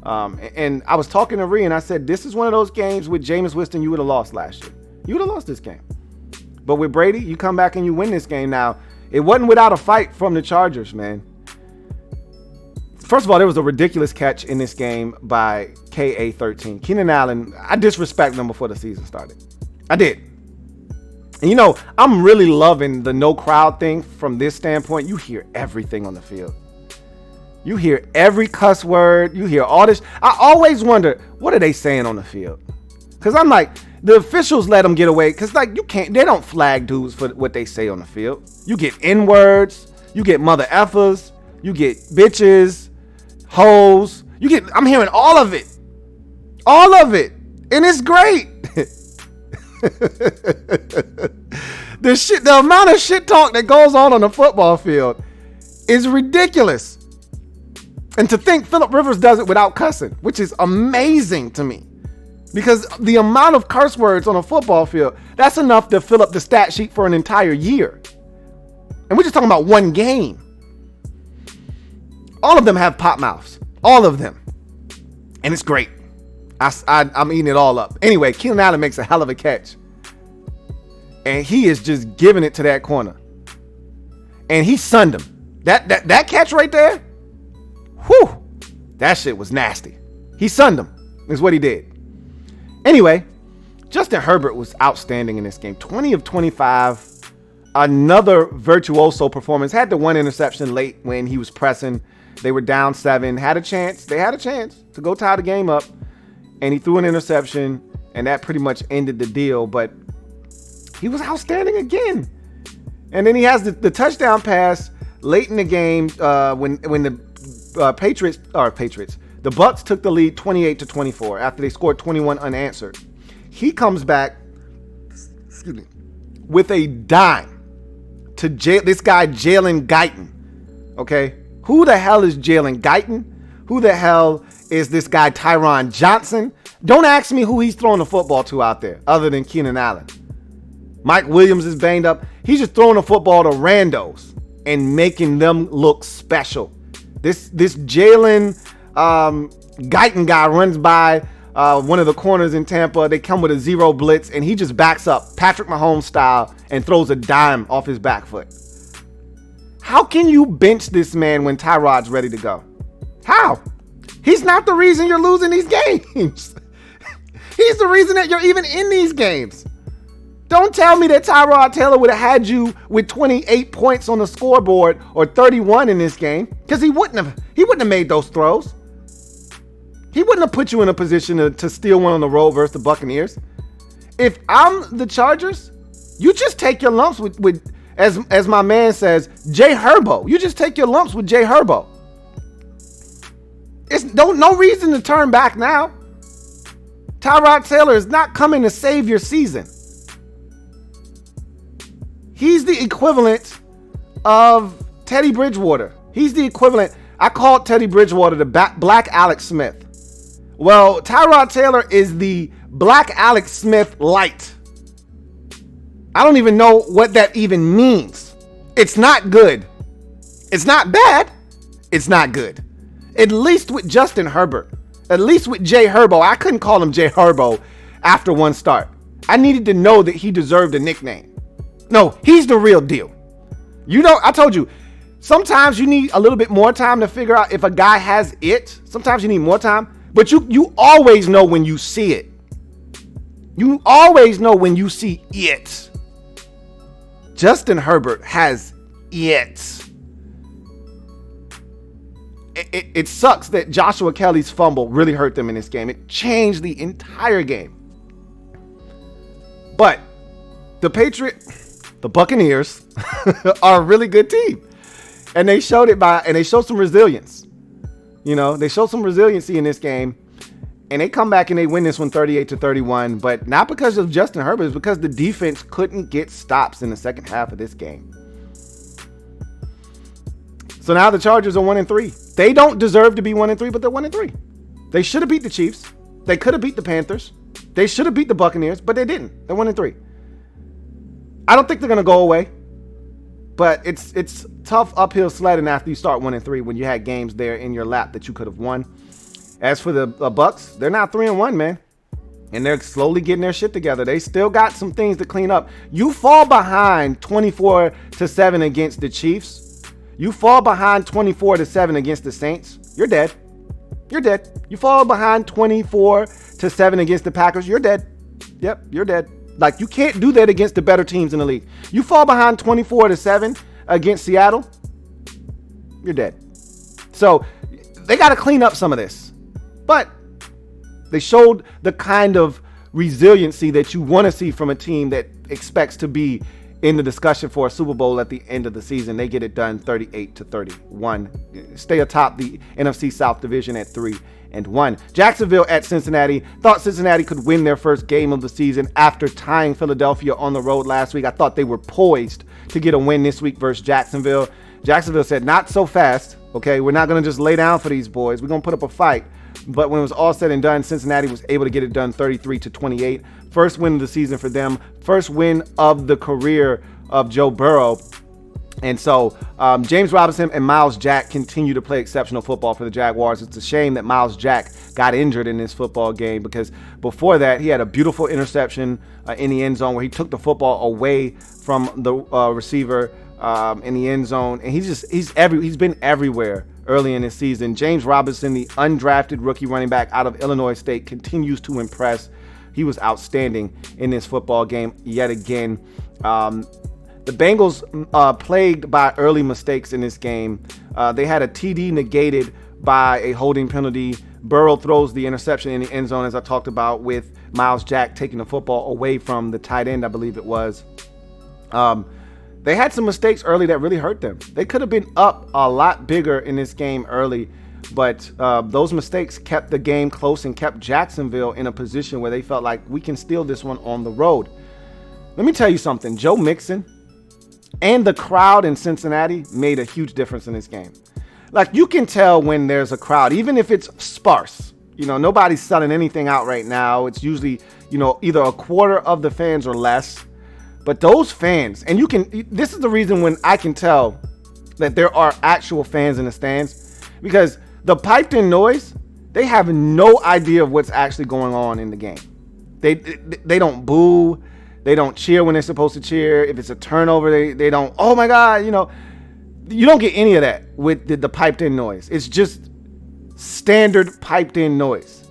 And I was talking to Ree, and I said, this is one of those games with Jameis Winston you would have lost last year. You would have lost this game. But with Brady, you come back and you win this game. Now, it wasn't without a fight from the Chargers, man. First of all, there was a ridiculous catch in this game by KA13. Keenan Allen, I disrespected him before the season started. I did. And, you know, I'm really loving the no crowd thing from this standpoint. You hear everything on the field. You hear every cuss word. You hear all this. I always wonder, what are they saying on the field? Because I'm like, the officials let them get away. Because, like, they don't flag dudes for what they say on the field. You get N-words. You get mother effers. You get bitches, hoes. I'm hearing all of it. All of it. And it's great. The amount of shit talk that goes on the football field is ridiculous. And to think Phillip Rivers does it without cussing, which is amazing to me. Because the amount of curse words on a football field, that's enough to fill up the stat sheet for an entire year. And we're just talking about one game. All of them have pop mouths. All of them. And it's great. I'm eating it all up. Anyway, Keenan Allen makes a hell of a catch. And he is just giving it to that corner. And he sunned him. That catch right there, whew, that shit was nasty. He sunned him, is what he did. Anyway, Justin Herbert was outstanding in this game. 20 of 25. Another virtuoso performance. Had the one interception late when he was pressing. They were down 7, had a chance. They had a chance to go tie the game up, and he threw an interception, and that pretty much ended the deal. But he was outstanding again. And then he has the touchdown pass late in the game when the the Bucs took the lead 28-24 after they scored 21 unanswered. He comes back, with a dime to this guy Jalen Guyton. Okay, who the hell is Jalen Guyton? Who the hell is this guy Tyron Johnson? Don't ask me who he's throwing the football to out there, other than Keenan Allen. Mike Williams is banged up. He's just throwing the football to randos and making them look special. This Jalen Guyton guy runs by one of the corners in Tampa. They come with a 0 blitz, and he just backs up Patrick Mahomes style and throws a dime off his back foot. How can you bench this man when Tyrod's ready to go? How? He's not the reason you're losing these games. He's the reason that you're even in these games. Don't tell me that Tyrod Taylor would have had you with 28 points on the scoreboard or 31 in this game, because he wouldn't have made those throws. He wouldn't have put you in a position to steal one on the road versus the Buccaneers. If I'm the Chargers, you just take your lumps with as my man says, Jay Herbo. You just take your lumps with Jay Herbo. It's no reason to turn back now. Tyrod Taylor is not coming to save your season. He's the equivalent of Teddy Bridgewater. He's the equivalent. I called Teddy Bridgewater the Black Alex Smith. Well, Tyrod Taylor is the Black Alex Smith light. I don't even know what that even means. It's not good. It's not bad. It's not good. At least with Justin Herbert. At least with Jay Herbo. I couldn't call him Jay Herbo after one start. I needed to know that he deserved a nickname. No, he's the real deal. You know, I told you, sometimes you need a little bit more time to figure out if a guy has it. Sometimes you need more time. But you always know when you see it. You always know when you see it. Justin Herbert has it. It sucks that Joshua Kelly's fumble really hurt them in this game. It changed the entire game. But the Buccaneers are a really good team. And they showed some resilience. You know, they showed some resiliency in this game. And they come back and they win this one 38-31. But not because of Justin Herbert. It's because the defense couldn't get stops in the second half of this game. So now the Chargers are 1-3. They don't deserve to be 1-3, but they're 1-3. They should have beat the Chiefs. They could have beat the Panthers. They should have beat the Buccaneers, but they didn't. They're 1-3. I don't think they're going to go away. But it's tough uphill sledding after you start 1-3 when you had games there in your lap that you could have won. As for the Bucs, they're now 3-1, man. And they're slowly getting their shit together. They still got some things to clean up. You fall behind 24-7 against the Chiefs. You fall behind 24-7 against the Saints. You're dead. You're dead. You fall behind 24-7 against the Packers. You're dead. Yep, you're dead. Like, you can't do that against the better teams in the league. You fall behind 24-7 against Seattle. You're dead. So they got to clean up some of this. But they showed the kind of resiliency that you want to see from a team that expects to be in the discussion for a Super Bowl at the end of the season. They get it done 38-31. Stay atop the NFC South division at 3-1. Jacksonville at Cincinnati. Thought Cincinnati could win their first game of the season after tying Philadelphia on the road last week. I thought they were poised to get a win this week versus Jacksonville. Jacksonville said, not so fast. Okay, we're not going to just lay down for these boys. We're going to put up a fight. But when it was all said and done, Cincinnati was able to get it done 33-28. First win of the season for them. First win of the career of Joe Burrow. And so James Robinson and Miles Jack continue to play exceptional football for the Jaguars. It's a shame that Miles Jack got injured in this football game, because before that he had a beautiful interception in the end zone where he took the football away from the receiver in the end zone. And he's been everywhere early in this season. James Robinson, the undrafted rookie running back out of Illinois State, continues to impress. He was outstanding in this football game yet again. The Bengals plagued by early mistakes in this game. They had a TD negated by a holding penalty. Burrow throws the interception in the end zone, as I talked about, with Miles Jack taking the football away from the tight end, I believe it was. They had some mistakes early that really hurt them. They could have been up a lot bigger in this game early, but those mistakes kept the game close and kept Jacksonville in a position where they felt like we can steal this one on the road. Let me tell you something. Joe Mixon and the crowd in Cincinnati made a huge difference in this game. Like, you can tell when there's a crowd, even if it's sparse. Nobody's selling anything out right now. It's usually, either a quarter of the fans or less. But those fans, and this is the reason when I can tell that there are actual fans in the stands, because the piped in noise, they have no idea of what's actually going on in the game. They don't boo. They don't cheer when they're supposed to cheer. If it's a turnover, they don't, oh my God, You don't get any of that with the piped in noise. It's just standard piped in noise.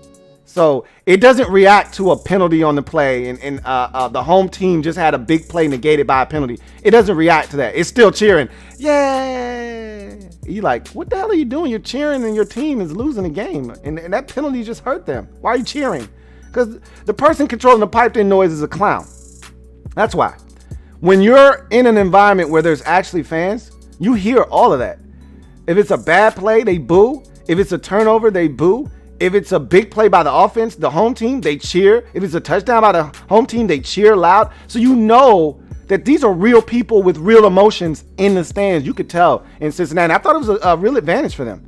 So it doesn't react to a penalty on the play and the home team just had a big play negated by a penalty. It doesn't react to that. It's still cheering. Yeah. You like, what the hell are you doing? You're cheering and your team is losing the game. And that penalty just hurt them. Why are you cheering? Because the person controlling the piped in noise is a clown. That's why. When you're in an environment where there's actually fans, you hear all of that. If it's a bad play, they boo. If it's a turnover, they boo. If it's a big play by the offense, the home team, they cheer. If it's a touchdown by the home team, they cheer loud. So you know that these are real people with real emotions in the stands. You could tell in Cincinnati. I thought it was a real advantage for them.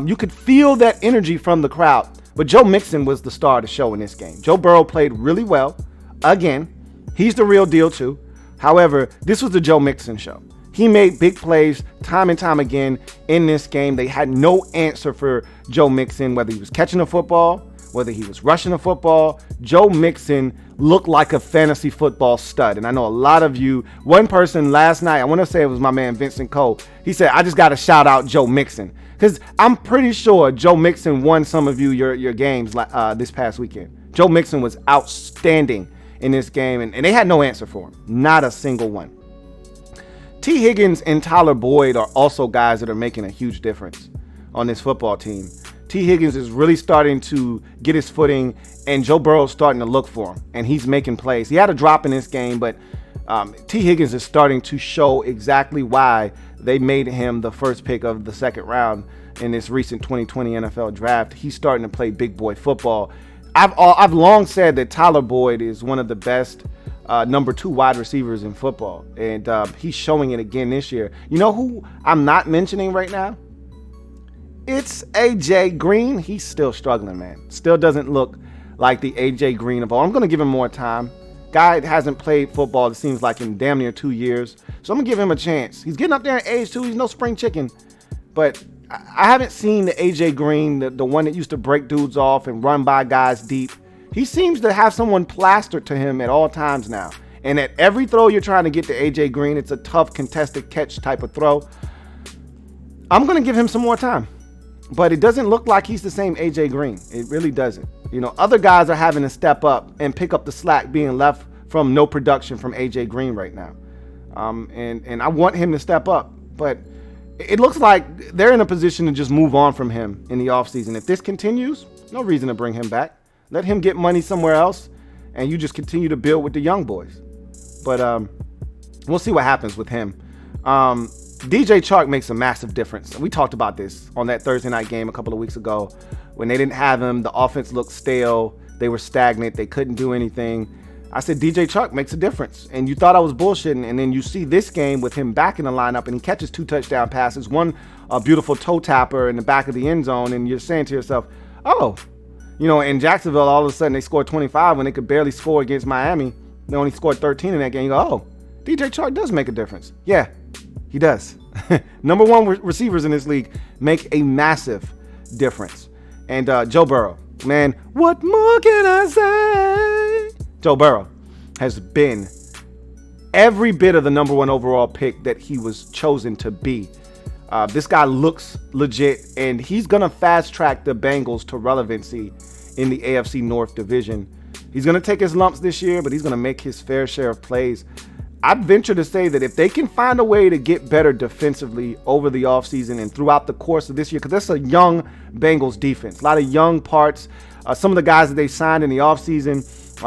You could feel that energy from the crowd. But Joe Mixon was the star of the show in this game. Joe Burrow played really well. Again, he's the real deal too. However, this was the Joe Mixon show. He made big plays time and time again in this game. They had no answer for Joe Mixon, whether he was catching the football, whether he was rushing the football. Joe Mixon looked like a fantasy football stud. And I know a lot of you, one person last night, I want to say it was my man Vincent Cole. He said, I just got to shout out Joe Mixon. Because I'm pretty sure Joe Mixon won some of you your games this past weekend. Joe Mixon was outstanding in this game, and they had no answer for him. Not a single one. T. Higgins and Tyler Boyd are also guys that are making a huge difference on this football team. T. Higgins is really starting to get his footing, and Joe Burrow's starting to look for him, and he's making plays. He had a drop in this game, but T. Higgins is starting to show exactly why they made him the first pick of the second round in this recent 2020 NFL draft. He's starting to play big boy football. I've long said that Tyler Boyd is one of the best number 2 wide receivers in football, and he's showing it again this year. You know who I'm not mentioning right now? It's AJ Green. He's still struggling, man. Still doesn't look like the AJ Green of all. I'm going to give him more time. Guy hasn't played football, it seems like, in damn near 2 years. So I'm going to give him a chance. He's getting up there in age too. He's no spring chicken. But I haven't seen the AJ Green, the one that used to break dudes off and run by guys deep. He seems to have someone plastered to him at all times now. And at every throw you're trying to get to AJ Green, it's a tough contested catch type of throw. I'm going to give him some more time. But it doesn't look like he's the same AJ Green. It really doesn't. Other guys are having to step up and pick up the slack being left from no production from AJ Green right now. And I want him to step up. But it looks like they're in a position to just move on from him in the offseason. If this continues, no reason to bring him back. Let him get money somewhere else, and you just continue to build with the young boys. But we'll see what happens with him. DJ Chark makes a massive difference. We talked about this on that Thursday night game a couple of weeks ago. When they didn't have him, the offense looked stale. They were stagnant. They couldn't do anything. I said DJ Chark makes a difference. And you thought I was bullshitting, and then you see this game with him back in the lineup, and he catches 2 touchdown passes, one a beautiful toe tapper in the back of the end zone, and you're saying to yourself, oh, in Jacksonville, all of a sudden they scored 25 when they could barely score against Miami. They only scored 13 in that game. You go, oh, DJ Chark does make a difference. Yeah, he does. Number 1 receivers in this league make a massive difference. And Joe Burrow, man, what more can I say? Joe Burrow has been every bit of the number 1 overall pick that he was chosen to be. This guy looks legit, and he's going to fast track the Bengals to relevancy in the AFC North division. He's going to take his lumps this year, but he's going to make his fair share of plays. I'd venture to say that if they can find a way to get better defensively over the offseason and throughout the course of this year, because that's a young Bengals defense, a lot of young parts, some of the guys that they signed in the offseason,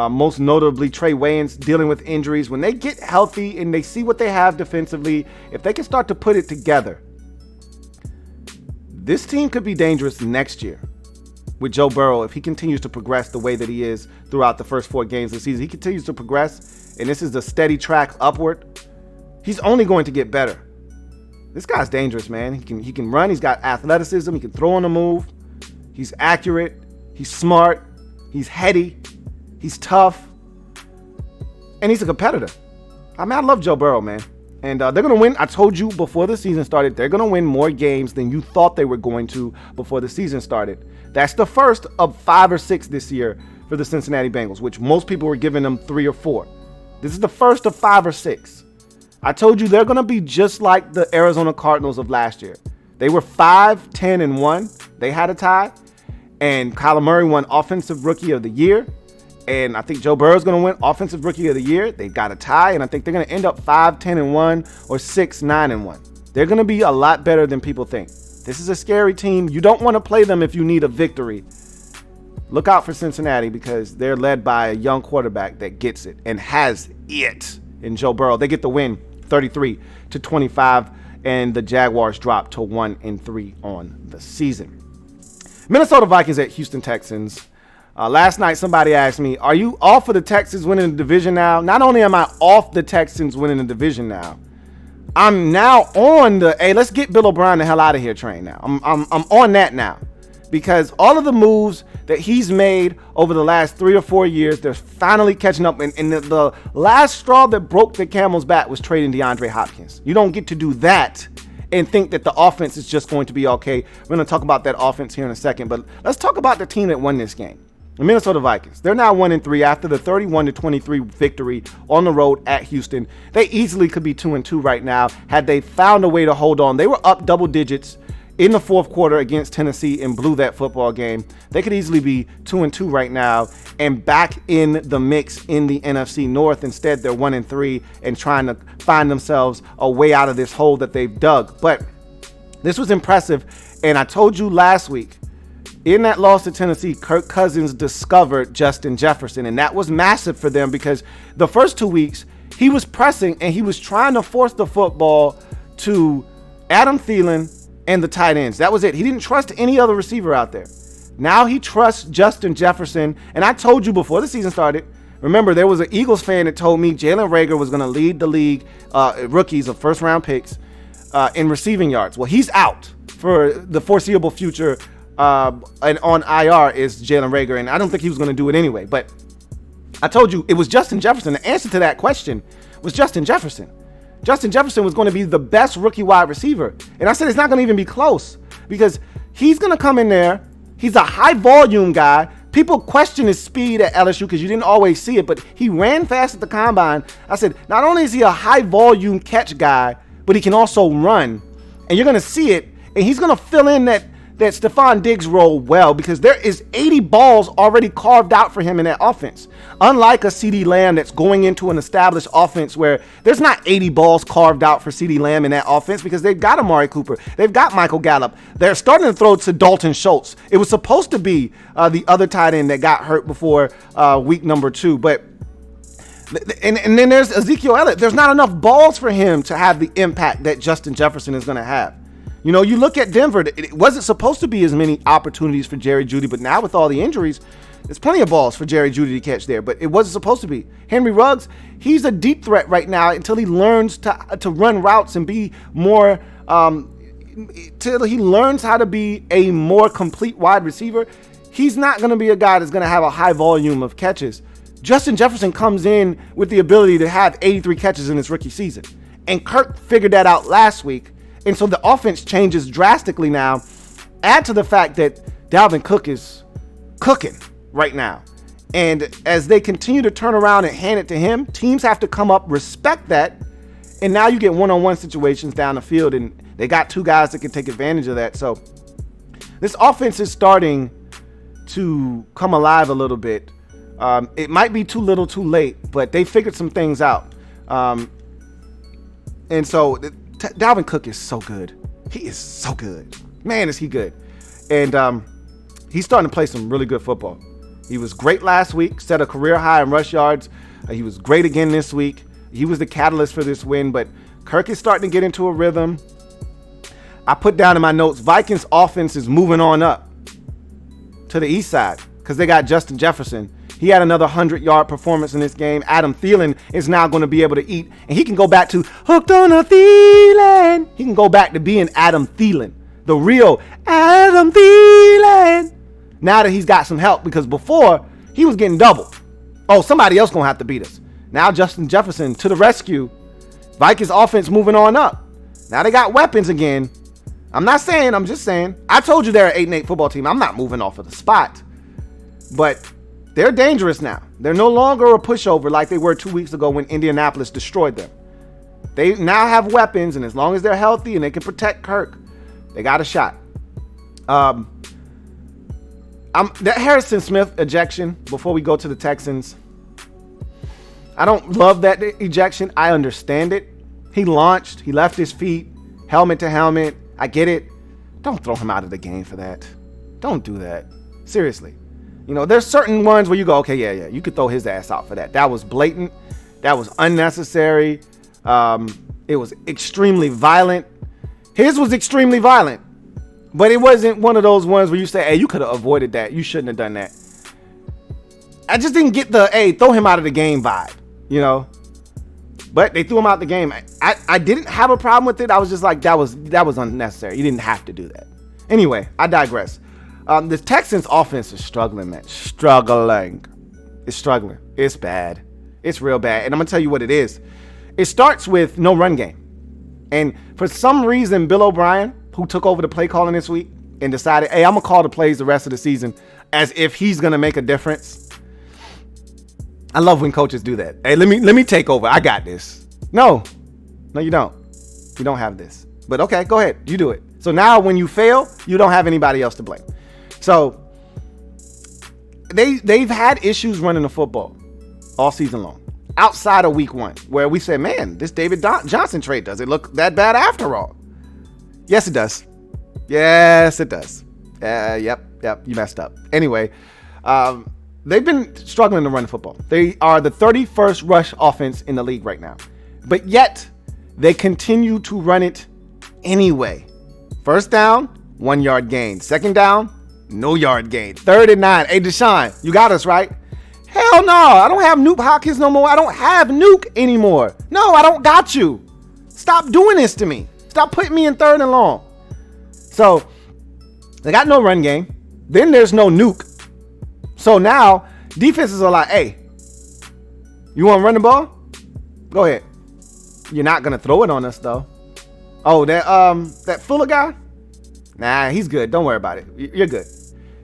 most notably Trey Wayans dealing with injuries. When they get healthy and they see what they have defensively, if they can start to put it together, this team could be dangerous next year with Joe Burrow. If he continues to progress the way that he is throughout the first 4 games of the season, he continues to progress, and this is the steady track upward, he's only going to get better. This guy's dangerous, man. He can run. He's got athleticism. He can throw on the move. He's accurate. He's smart. He's heady. He's tough. And he's a competitor. I mean, I love Joe Burrow, man. And they're going to win. I told you before the season started, they're going to win more games than you thought they were going to before the season started. That's the first of 5 or 6 this year for the Cincinnati Bengals, which most people were giving them 3 or 4. This is the first of 5 or 6. I told you they're going to be just like the Arizona Cardinals of last year. They were 5-10-1. They had a tie. And Kyler Murray won Offensive Rookie of the Year. And I think Joe Burrow is going to win Offensive Rookie of the Year. They got a tie, and I think they're going to end up 5-10-1 or 6-9-1. They're going to be a lot better than people think. This is a scary team. You don't want to play them if you need a victory. Look out for Cincinnati because they're led by a young quarterback that gets it and has it in Joe Burrow. They get the win 33-25, and the Jaguars drop to 1-3 on the season. Minnesota Vikings at Houston Texans. Last night, somebody asked me, are you off of the Texans winning the division now? Not only am I off the Texans winning the division now, I'm now on the, hey, let's get Bill O'Brien the hell out of here train now. I'm on that now because all of the moves that he's made over the last 3 or 4 years, they're finally catching up. And the last straw that broke the camel's back was trading DeAndre Hopkins. You don't get to do that and think that the offense is just going to be okay. We're going to talk about that offense here in a second, but let's talk about the team that won this game. The Minnesota Vikings. They're now 1-3 after the 31-23 victory on the road at Houston. They easily could be 2-2 right now had they found a way to hold on. They were up double digits in the fourth quarter against Tennessee and blew that football game. They could easily be 2-2 right now and back in the mix in the NFC North. Instead, they're 1-3 and trying to find themselves a way out of this hole that they've dug. But this was impressive, and I told you last week, in that loss to Tennessee, Kirk Cousins discovered Justin Jefferson, and that was massive for them because the first 2 weeks, he was pressing and he was trying to force the football to Adam Thielen and the tight ends. That was it. He didn't trust any other receiver out there. Now he trusts Justin Jefferson, and I told you before the season started, remember, there was an Eagles fan that told me Jalen Reagor was going to lead the league, rookies of first-round picks, in receiving yards. Well, he's out for the foreseeable future. And on IR is Jalen Reagor, and I don't think he was going to do it anyway. But I told you it was Justin Jefferson. The answer to that question was Justin Jefferson. Justin Jefferson was going to be the best rookie wide receiver. And I said it's not going to even be close because he's going to come in there. He's a high volume guy. People question his speed at LSU because you didn't always see it, but he ran fast at the combine. I said, not only is he a high volume catch guy, but he can also run. And you're going to see it, and he's going to fill in that Stephon Diggs role well because there is 80 balls already carved out for him in that offense. Unlike a CeeDee Lamb that's going into an established offense where there's not 80 balls carved out for CeeDee Lamb in that offense because they've got Amari Cooper. They've got Michael Gallup. They're starting to throw to Dalton Schultz. It was supposed to be the other tight end that got hurt before week number 2. But and then there's Ezekiel Elliott. There's not enough balls for him to have the impact that Justin Jefferson is going to have. You know, you look at Denver, it wasn't supposed to be as many opportunities for Jerry Jeudy, but now with all the injuries, there's plenty of balls for Jerry Jeudy to catch there, but it wasn't supposed to be. Henry Ruggs, he's a deep threat right now until he learns to run routes and be more, till he learns how to be a more complete wide receiver. He's not going to be a guy that's going to have a high volume of catches. Justin Jefferson comes in with the ability to have 83 catches in his rookie season, and Kirk figured that out last week. And so the offense changes drastically now. Add to the fact that Dalvin Cook is cooking right now. And as they continue to turn around and hand it to him, teams have to come up, respect that. And now you get one-on-one situations down the field, and they got 2 guys that can take advantage of that. So this offense is starting to come alive a little bit. It might be too little too late, but they figured some things out. And so Dalvin Cook is so good. He is so good. Man, is he good. And he's starting to play some really good football. He was great last week, set a career high in rush yards. He was great again this week. He was the catalyst for this win, but Kirk is starting to get into a rhythm. I put down in my notes, Vikings offense is moving on up to the east side because they got Justin Jefferson. He had another 100-yard performance in this game. Adam Thielen is now going to be able to eat, and he can go back to hooked on a Thielen. He can go back to being Adam Thielen, the real Adam Thielen. Now that he's got some help, because before he was getting doubled. Oh, somebody else going to have to beat us. Now Justin Jefferson to the rescue. Vikings offense moving on up. Now they got weapons again. I'm not saying, I'm just saying. I told you they're an 8-8 football team. I'm not moving off of the spot. But they're dangerous now. They're no longer a pushover like they were 2 weeks ago when Indianapolis destroyed them. They now have weapons, and as long as they're healthy and they can protect Kirk, they got a shot. That Harrison Smith ejection, before we go to the Texans, I don't love that ejection. I understand it. He launched. He left his feet, helmet to helmet. I get it. Don't throw him out of the game for that. Don't do that. Seriously. You know, there's certain ones where you go, okay, yeah, you could throw his ass out for that. That was blatant. That was unnecessary. It was extremely violent. His was extremely violent. But it wasn't one of those ones where you say, hey, you could have avoided that. You shouldn't have done that. I just didn't get the, hey, throw him out of the game vibe, you know. But they threw him out the game. I didn't have a problem with it. I was just like, that was unnecessary. You didn't have to do that. Anyway, I digress. The Texans offense is struggling, man. Struggling. It's struggling. It's bad. It's real bad. And I'm going to tell you what it is. It starts with no run game. And for some reason, Bill O'Brien, who took over the play calling this week and decided, hey, I'm going to call the plays the rest of the season as if he's going to make a difference. I love when coaches do that. Hey, let me take over. I got this. No, you don't. You don't have this. But okay, go ahead. You do it. So now when you fail, you don't have anybody else to blame. So they've had issues running the football all season long, outside of week 1, where we said, man, this David Johnson trade doesn't look that bad after all. Yes, it does. Yes, it does. Yep, you messed up. Anyway, they've been struggling to run the football. They are the 31st rush offense in the league right now. But yet, they continue to run it anyway. First down, 1 yard gain. Second down, no yard gain. 3rd and 9. Hey, Deshaun, you got us, right? Hell no, I don't have Nuke Hopkins no more. I don't have Nuke anymore. No, I don't got you. Stop doing this to me. Stop putting me in 3rd and long. So, they got no run game. Then there's no Nuke. So now, defenses are like, hey, you want to run the ball? Go ahead. You're not going to throw it on us, though. Oh, that Fuller guy? Nah, he's good. Don't worry about it. You're good.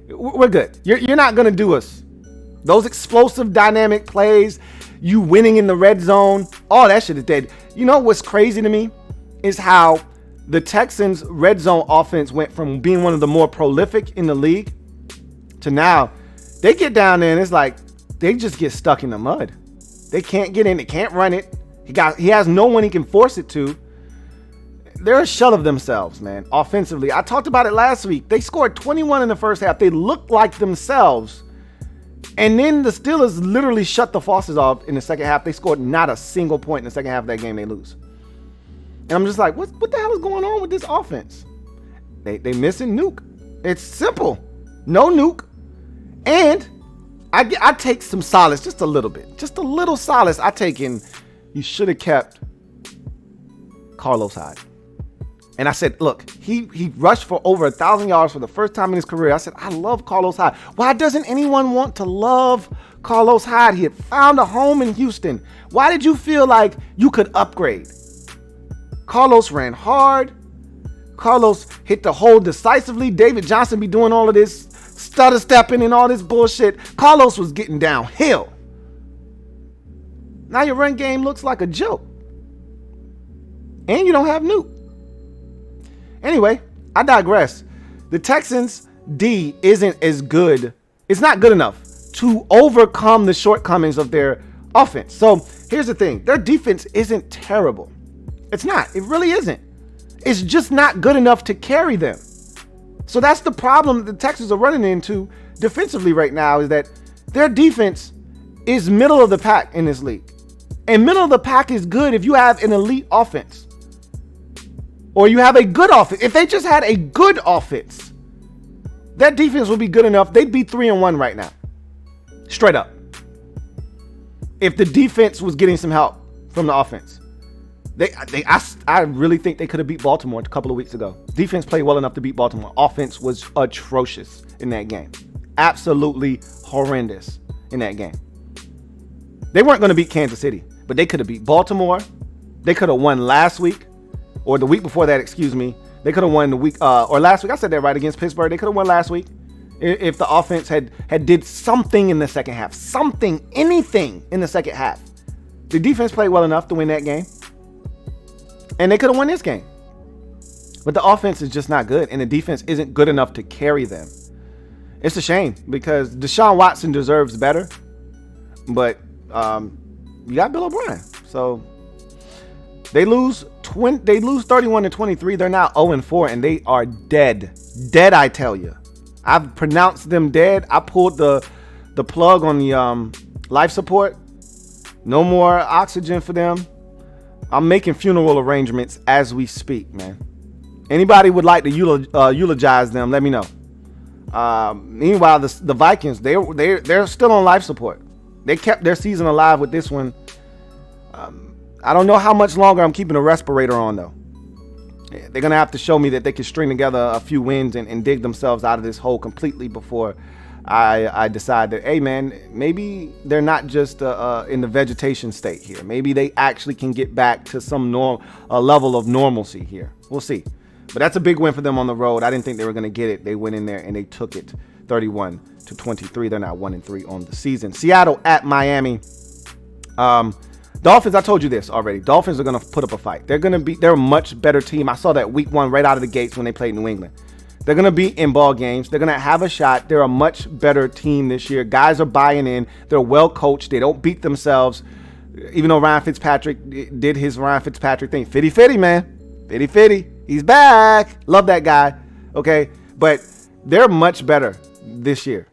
We're good. You're not going to do us. Those explosive, dynamic plays, you winning in the red zone, all that shit is dead. You know what's crazy to me is how the Texans' red zone offense went from being one of the more prolific in the league to now they get down there and it's like they just get stuck in the mud. They can't get in. They can't run it. He has no one he can force it to. They're a shell of themselves, man, offensively. I talked about it last week. They scored 21 in the first half. They looked like themselves. And then the Steelers literally shut the faucets off in the second half. They scored not a single point in the second half of that game. They lose. And I'm just like, what the hell is going on with this offense? They missing Nuke. It's simple. No Nuke. And I take some solace, just a little bit. Just a little solace I take in, you should have kept Carlos Hyde. And I said, look, he rushed for over 1,000 yards for the first time in his career. I said, I love Carlos Hyde. Why doesn't anyone want to love Carlos Hyde? He had found a home in Houston. Why did you feel like you could upgrade? Carlos ran hard. Carlos hit the hole decisively. David Johnson be doing all of this stutter stepping and all this bullshit. Carlos was getting downhill. Now your run game looks like a joke. And you don't have Nuke. Anyway, I digress. The Texans' D isn't as good. It's not good enough to overcome the shortcomings of their offense. So here's the thing. Their defense isn't terrible. It's not. It really isn't. It's just not good enough to carry them. So that's the problem that the Texans are running into defensively right now, is that their defense is middle of the pack in this league. And middle of the pack is good if you have an elite offense. Or you have a good offense. If they just had a good offense, that defense would be good enough. They'd be 3-1 right now. Straight up. If the defense was getting some help from the offense. I really think they could have beat Baltimore a couple of weeks ago. Defense played well enough to beat Baltimore. Offense was atrocious in that game. Absolutely horrendous in that game. They weren't going to beat Kansas City, but they could have beat Baltimore. They could have won last week, or the week before that, excuse me. They could have won the week, or last week. I said that right, against Pittsburgh. They could have won last week if the offense had did something in the second half. Anything in the second half. The defense played well enough to win that game. And they could have won this game. But the offense is just not good, and the defense isn't good enough to carry them. It's a shame because Deshaun Watson deserves better. But you got Bill O'Brien. So they lose 31-23. They're now 0-4, and they are dead. Dead, I tell you. I've pronounced them dead. I pulled the plug on the life support. No more oxygen for them. I'm making funeral arrangements as we speak, man. Anybody would like to eulogize them, let me know. Meanwhile, the Vikings, they're still on life support. They kept their season alive with this one. I don't know how much longer I'm keeping a respirator on, though. They're going to have to show me that they can string together a few wins and dig themselves out of this hole completely before I decide that, hey, man, maybe they're not just in the vegetation state here. Maybe they actually can get back to some level of normalcy here. We'll see. But that's a big win for them on the road. I didn't think they were going to get it. They went in there and they took it 31-23. They're now 1-3 on the season. Seattle at Miami. Dolphins, I told you this already. Dolphins are going to put up a fight. They're a much better team. I saw that week one right out of the gates when they played New England. They're going to be in ball games. They're going to have a shot. They're a much better team this year. Guys are buying in. They're well coached. They don't beat themselves. Even though Ryan Fitzpatrick did his Ryan Fitzpatrick thing. Fitty, man. Fitty. He's back. Love that guy. Okay. But they're much better this year.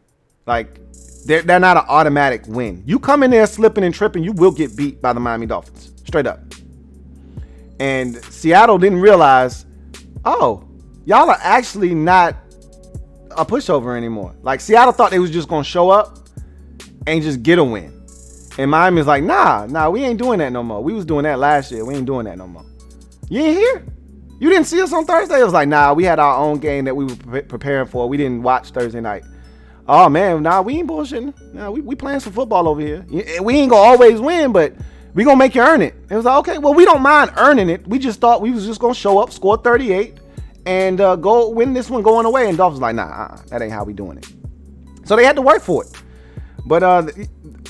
Like, they're not an automatic win. You come in there slipping and tripping, you will get beat by the Miami Dolphins. Straight up. And Seattle didn't realize, oh, y'all are actually not a pushover anymore. Like, Seattle thought they was just going to show up and just get a win. And Miami's like, nah, we ain't doing that no more. We was doing that last year. We ain't doing that no more. You ain't here? You didn't see us on Thursday? It was like, nah, we had our own game that we were preparing for. We didn't watch Thursday night. Oh, man, nah, we ain't bullshitting. Nah, we playing some football over here. We ain't going to always win, but we going to make you earn it. It was like, okay, well, we don't mind earning it. We just thought we was just going to show up, score 38, and go win this one going away. And Dolphins like, nah, that ain't how we doing it. So they had to work for it. But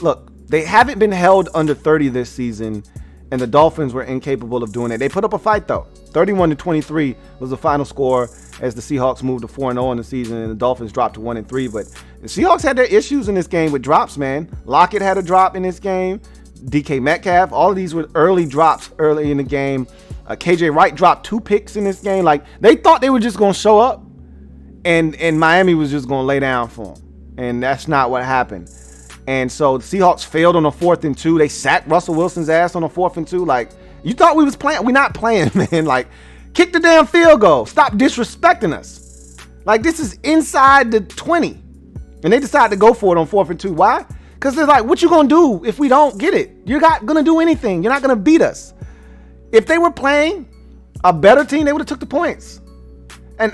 look, they haven't been held under 30 this season, and the Dolphins were incapable of doing it. They put up a fight, though. 31-23 was the final score as the Seahawks moved to 4-0 in the season, and the Dolphins dropped to 1-3. But the Seahawks had their issues in this game with drops, man. Lockett had a drop in this game. DK Metcalf, all of these were early drops early in the game. KJ Wright dropped 2 picks in this game. Like, they thought they were just going to show up, and Miami was just going to lay down for them. And that's not what happened. And so the Seahawks failed on a 4th and 2. They sacked Russell Wilson's ass on a 4th and 2. Like, you thought we was playing? We're not playing, man. Like, kick the damn field goal. Stop disrespecting us. Like, this is inside the 20. And they decided to go for it on 4th and 2. Why? Because they're like, what you going to do if we don't get it? You're not going to do anything. You're not going to beat us. If they were playing a better team, they would have took the points. And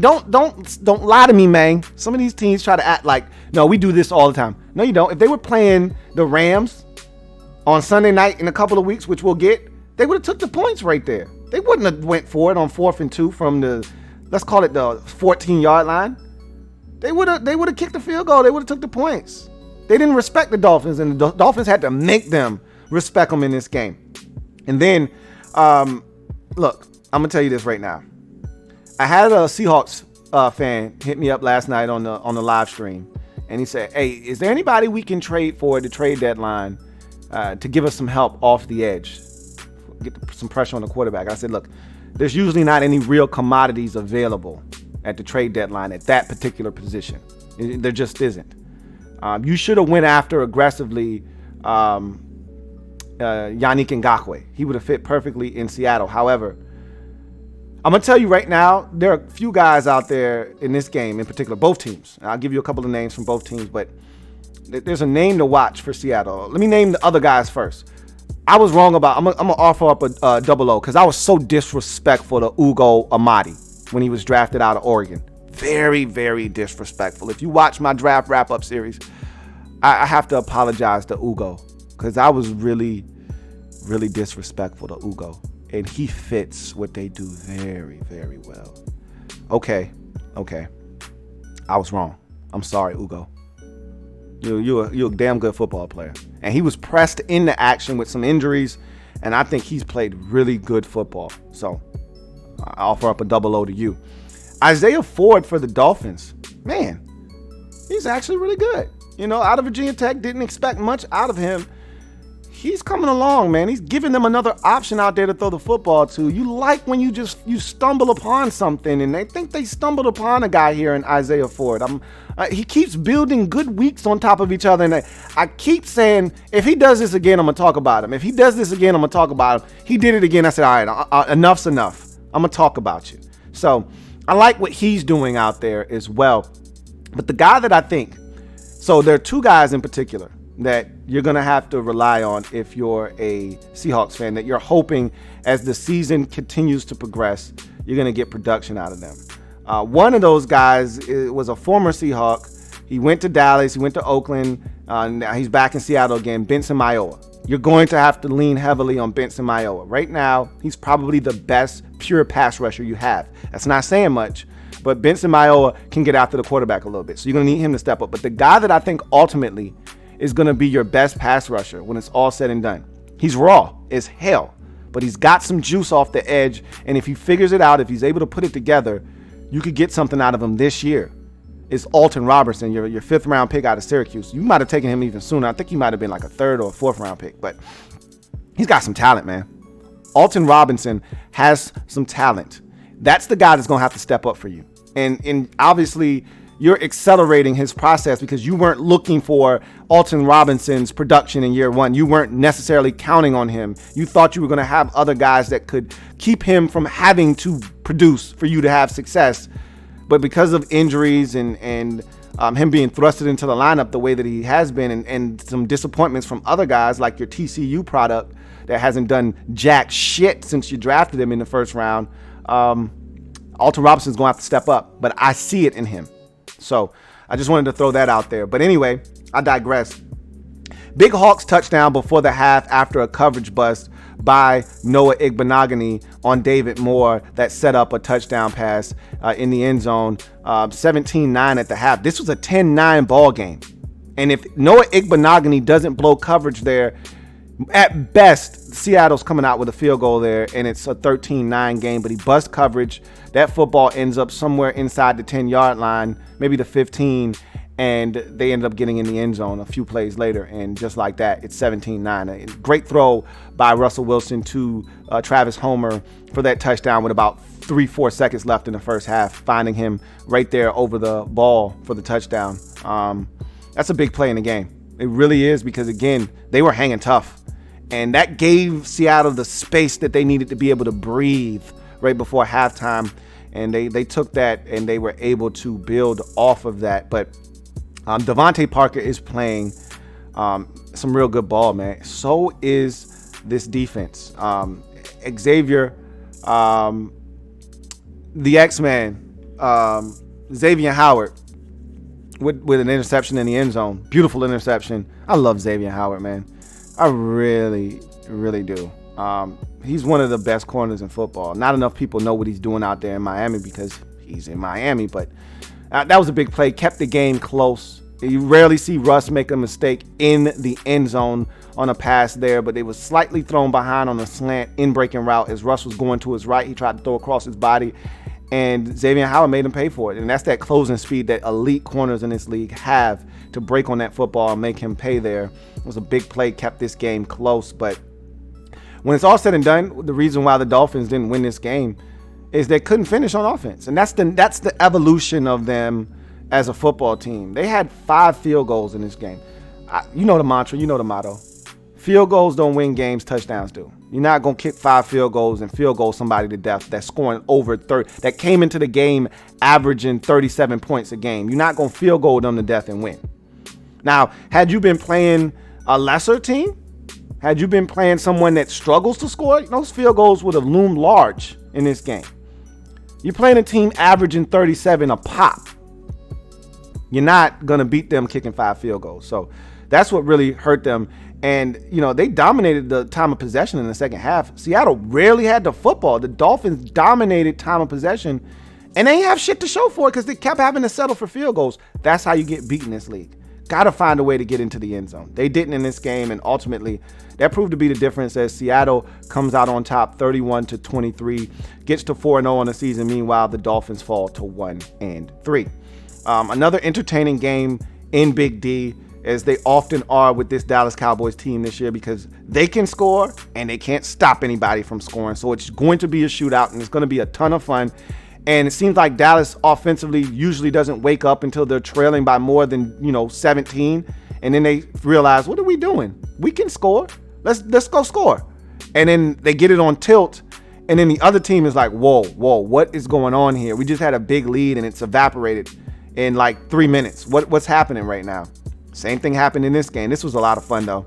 don't lie to me, man. Some of these teams try to act like, no, we do this all the time. No, you don't. If they were playing the Rams on Sunday night in a couple of weeks, which we'll get, they would have took the points right there. They wouldn't have went for it on 4th and 2 from the, let's call it the 14-yard line. They would have kicked the field goal. They would have took the points. They didn't respect the Dolphins, and the Dolphins had to make them respect them in this game. And then, look, I'm gonna tell you this right now. I had a Seahawks fan hit me up last night on the live stream, and he said, "Hey, is there anybody we can trade for at the trade deadline to give us some help off the edge get some pressure on the quarterback. I said, look, there's usually not any real commodities available at the trade deadline at that particular position. There just isn't. You should have went after aggressively Yannick Ngakoue. He would have fit perfectly in Seattle. However, I'm going to tell you right now, there are a few guys out there in this game, in particular, both teams. I'll give you a couple of names from both teams, but there's a name to watch for Seattle. Let me name the other guys first. I was wrong about, I'm going to offer up a double O because I was so disrespectful to Ugo Amadi when he was drafted out of Oregon. Very, very disrespectful. If you watch my draft wrap-up series, I have to apologize to Ugo because I was really, really disrespectful to Ugo. And he fits what they do very, very well. Okay. I was wrong. I'm sorry, Ugo. You're a damn good football player. And he was pressed into action with some injuries, and I think he's played really good football. So I offer up a double O to you. Isaiah Ford for the Dolphins. Man, he's actually really good. Out of Virginia Tech, didn't expect much out of him. He's coming along, man. He's giving them another option out there to throw the football to. You like when you stumble upon something, and they think they stumbled upon a guy here in Isaiah Ford. He keeps building good weeks on top of each other, and I keep saying, if he does this again, I'm going to talk about him. If he does this again, I'm going to talk about him. He did it again. I said, all right, enough's enough. I'm going to talk about you. So I like what he's doing out there as well. But the guy that I think, so there are two guys in particular that you're going to have to rely on if you're a Seahawks fan, that you're hoping as the season continues to progress, you're going to get production out of them. One of those guys was a former Seahawk. He went to Dallas. He went to Oakland. Now he's back in Seattle again, Benson Mayowa. You're going to have to lean heavily on Benson Mayowa. Right now, he's probably the best pure pass rusher you have. That's not saying much, but Benson Mayowa can get after the quarterback a little bit. So you're going to need him to step up. But the guy that I think ultimately is going to be your best pass rusher when it's all said and done. He's raw as hell, but he's got some juice off the edge. And if he figures it out, if he's able to put it together, you could get something out of him this year. It's Alton Robertson, your fifth round pick out of Syracuse. You might have taken him even sooner. I think he might have been like a third or a fourth round pick, but he's got some talent, man. Alton Robinson has some talent. That's the guy that's going to have to step up for you. And obviously, you're accelerating his process because you weren't looking for Alton Robinson's production in year one. You weren't necessarily counting on him. You thought you were going to have other guys that could keep him from having to produce for you to have success. But because of injuries and him being thrusted into the lineup the way that he has been and some disappointments from other guys like your TCU product that hasn't done jack shit since you drafted him in the first round, Alton Robinson's going to have to step up. But I see it in him. So I just wanted to throw that out there. But anyway, I digress. Big Hawks touchdown before the half after a coverage bust by Noah Igbenogany on David Moore that set up a touchdown pass in the end zone. 17-9 at the half. This was a 10-9 ball game. And if Noah Igbenogany doesn't blow coverage there, at best, Seattle's coming out with a field goal there, and it's a 13-9 game, but he busts coverage. That football ends up somewhere inside the 10-yard line, maybe the 15, and they ended up getting in the end zone a few plays later, and just like that, it's 17-9. A great throw by Russell Wilson to Travis Homer for that touchdown with about 3-4 seconds left in the first half, finding him right there over the ball for the touchdown. That's a big play in the game. It really is because, again, they were hanging tough. And that gave Seattle the space that they needed to be able to breathe right before halftime. And they took that and they were able to build off of that. But Devontae Parker is playing some real good ball, man. So is this defense. Xavier, the X-Man, Xavier Howard with an interception in the end zone. Beautiful interception. I love Xavier Howard, man. I really, really do. He's one of the best corners in football. Not enough people know what he's doing out there in Miami because he's in Miami, but that was a big play. Kept the game close. You rarely see Russ make a mistake in the end zone on a pass there, but they was slightly thrown behind on a slant in breaking route as Russ was going to his right. He tried to throw across his body, and Xavier Howard made him pay for it. And that's that closing speed that elite corners in this league have to break on that football and make him pay there. It was a big play, kept this game close, but when it's all said and done, the reason why the Dolphins didn't win this game is they couldn't finish on offense. And that's the evolution of them as a football team. They had 5 field goals in this game. You know the mantra, you know the motto. Field goals don't win games, touchdowns do. You're not going to kick 5 field goals and field goal somebody to death that's scoring over 30, that came into the game averaging 37 points a game. You're not going to field goal them to death and win. Now, had you been playing a lesser team, had you been playing someone that struggles to score, those field goals would have loomed large in this game. You're playing a team averaging 37 a pop. You're not going to beat them kicking 5 field goals. So that's what really hurt them. And, they dominated the time of possession in the second half. Seattle rarely had the football. The Dolphins dominated time of possession, and they ain't have shit to show for it because they kept having to settle for field goals. That's how you get beat in this league. Got to find a way to get into the end zone. They didn't in this game, and ultimately that proved to be the difference as Seattle comes out on top 31-23, gets to 4-0 on the season. Meanwhile, the Dolphins fall to 1-3. Another entertaining game in Big D, as they often are with this Dallas Cowboys team this year, because they can score and they can't stop anybody from scoring. So it's going to be a shootout, and it's going to be a ton of fun. And it seems like Dallas offensively usually doesn't wake up until they're trailing by more than, 17. And then they realize, what are we doing? We can score. Let's go score. And then they get it on tilt. And then the other team is like, whoa, what is going on here? We just had a big lead and it's evaporated in like 3 minutes. What's happening right now? Same thing happened in this game. This was a lot of fun, though.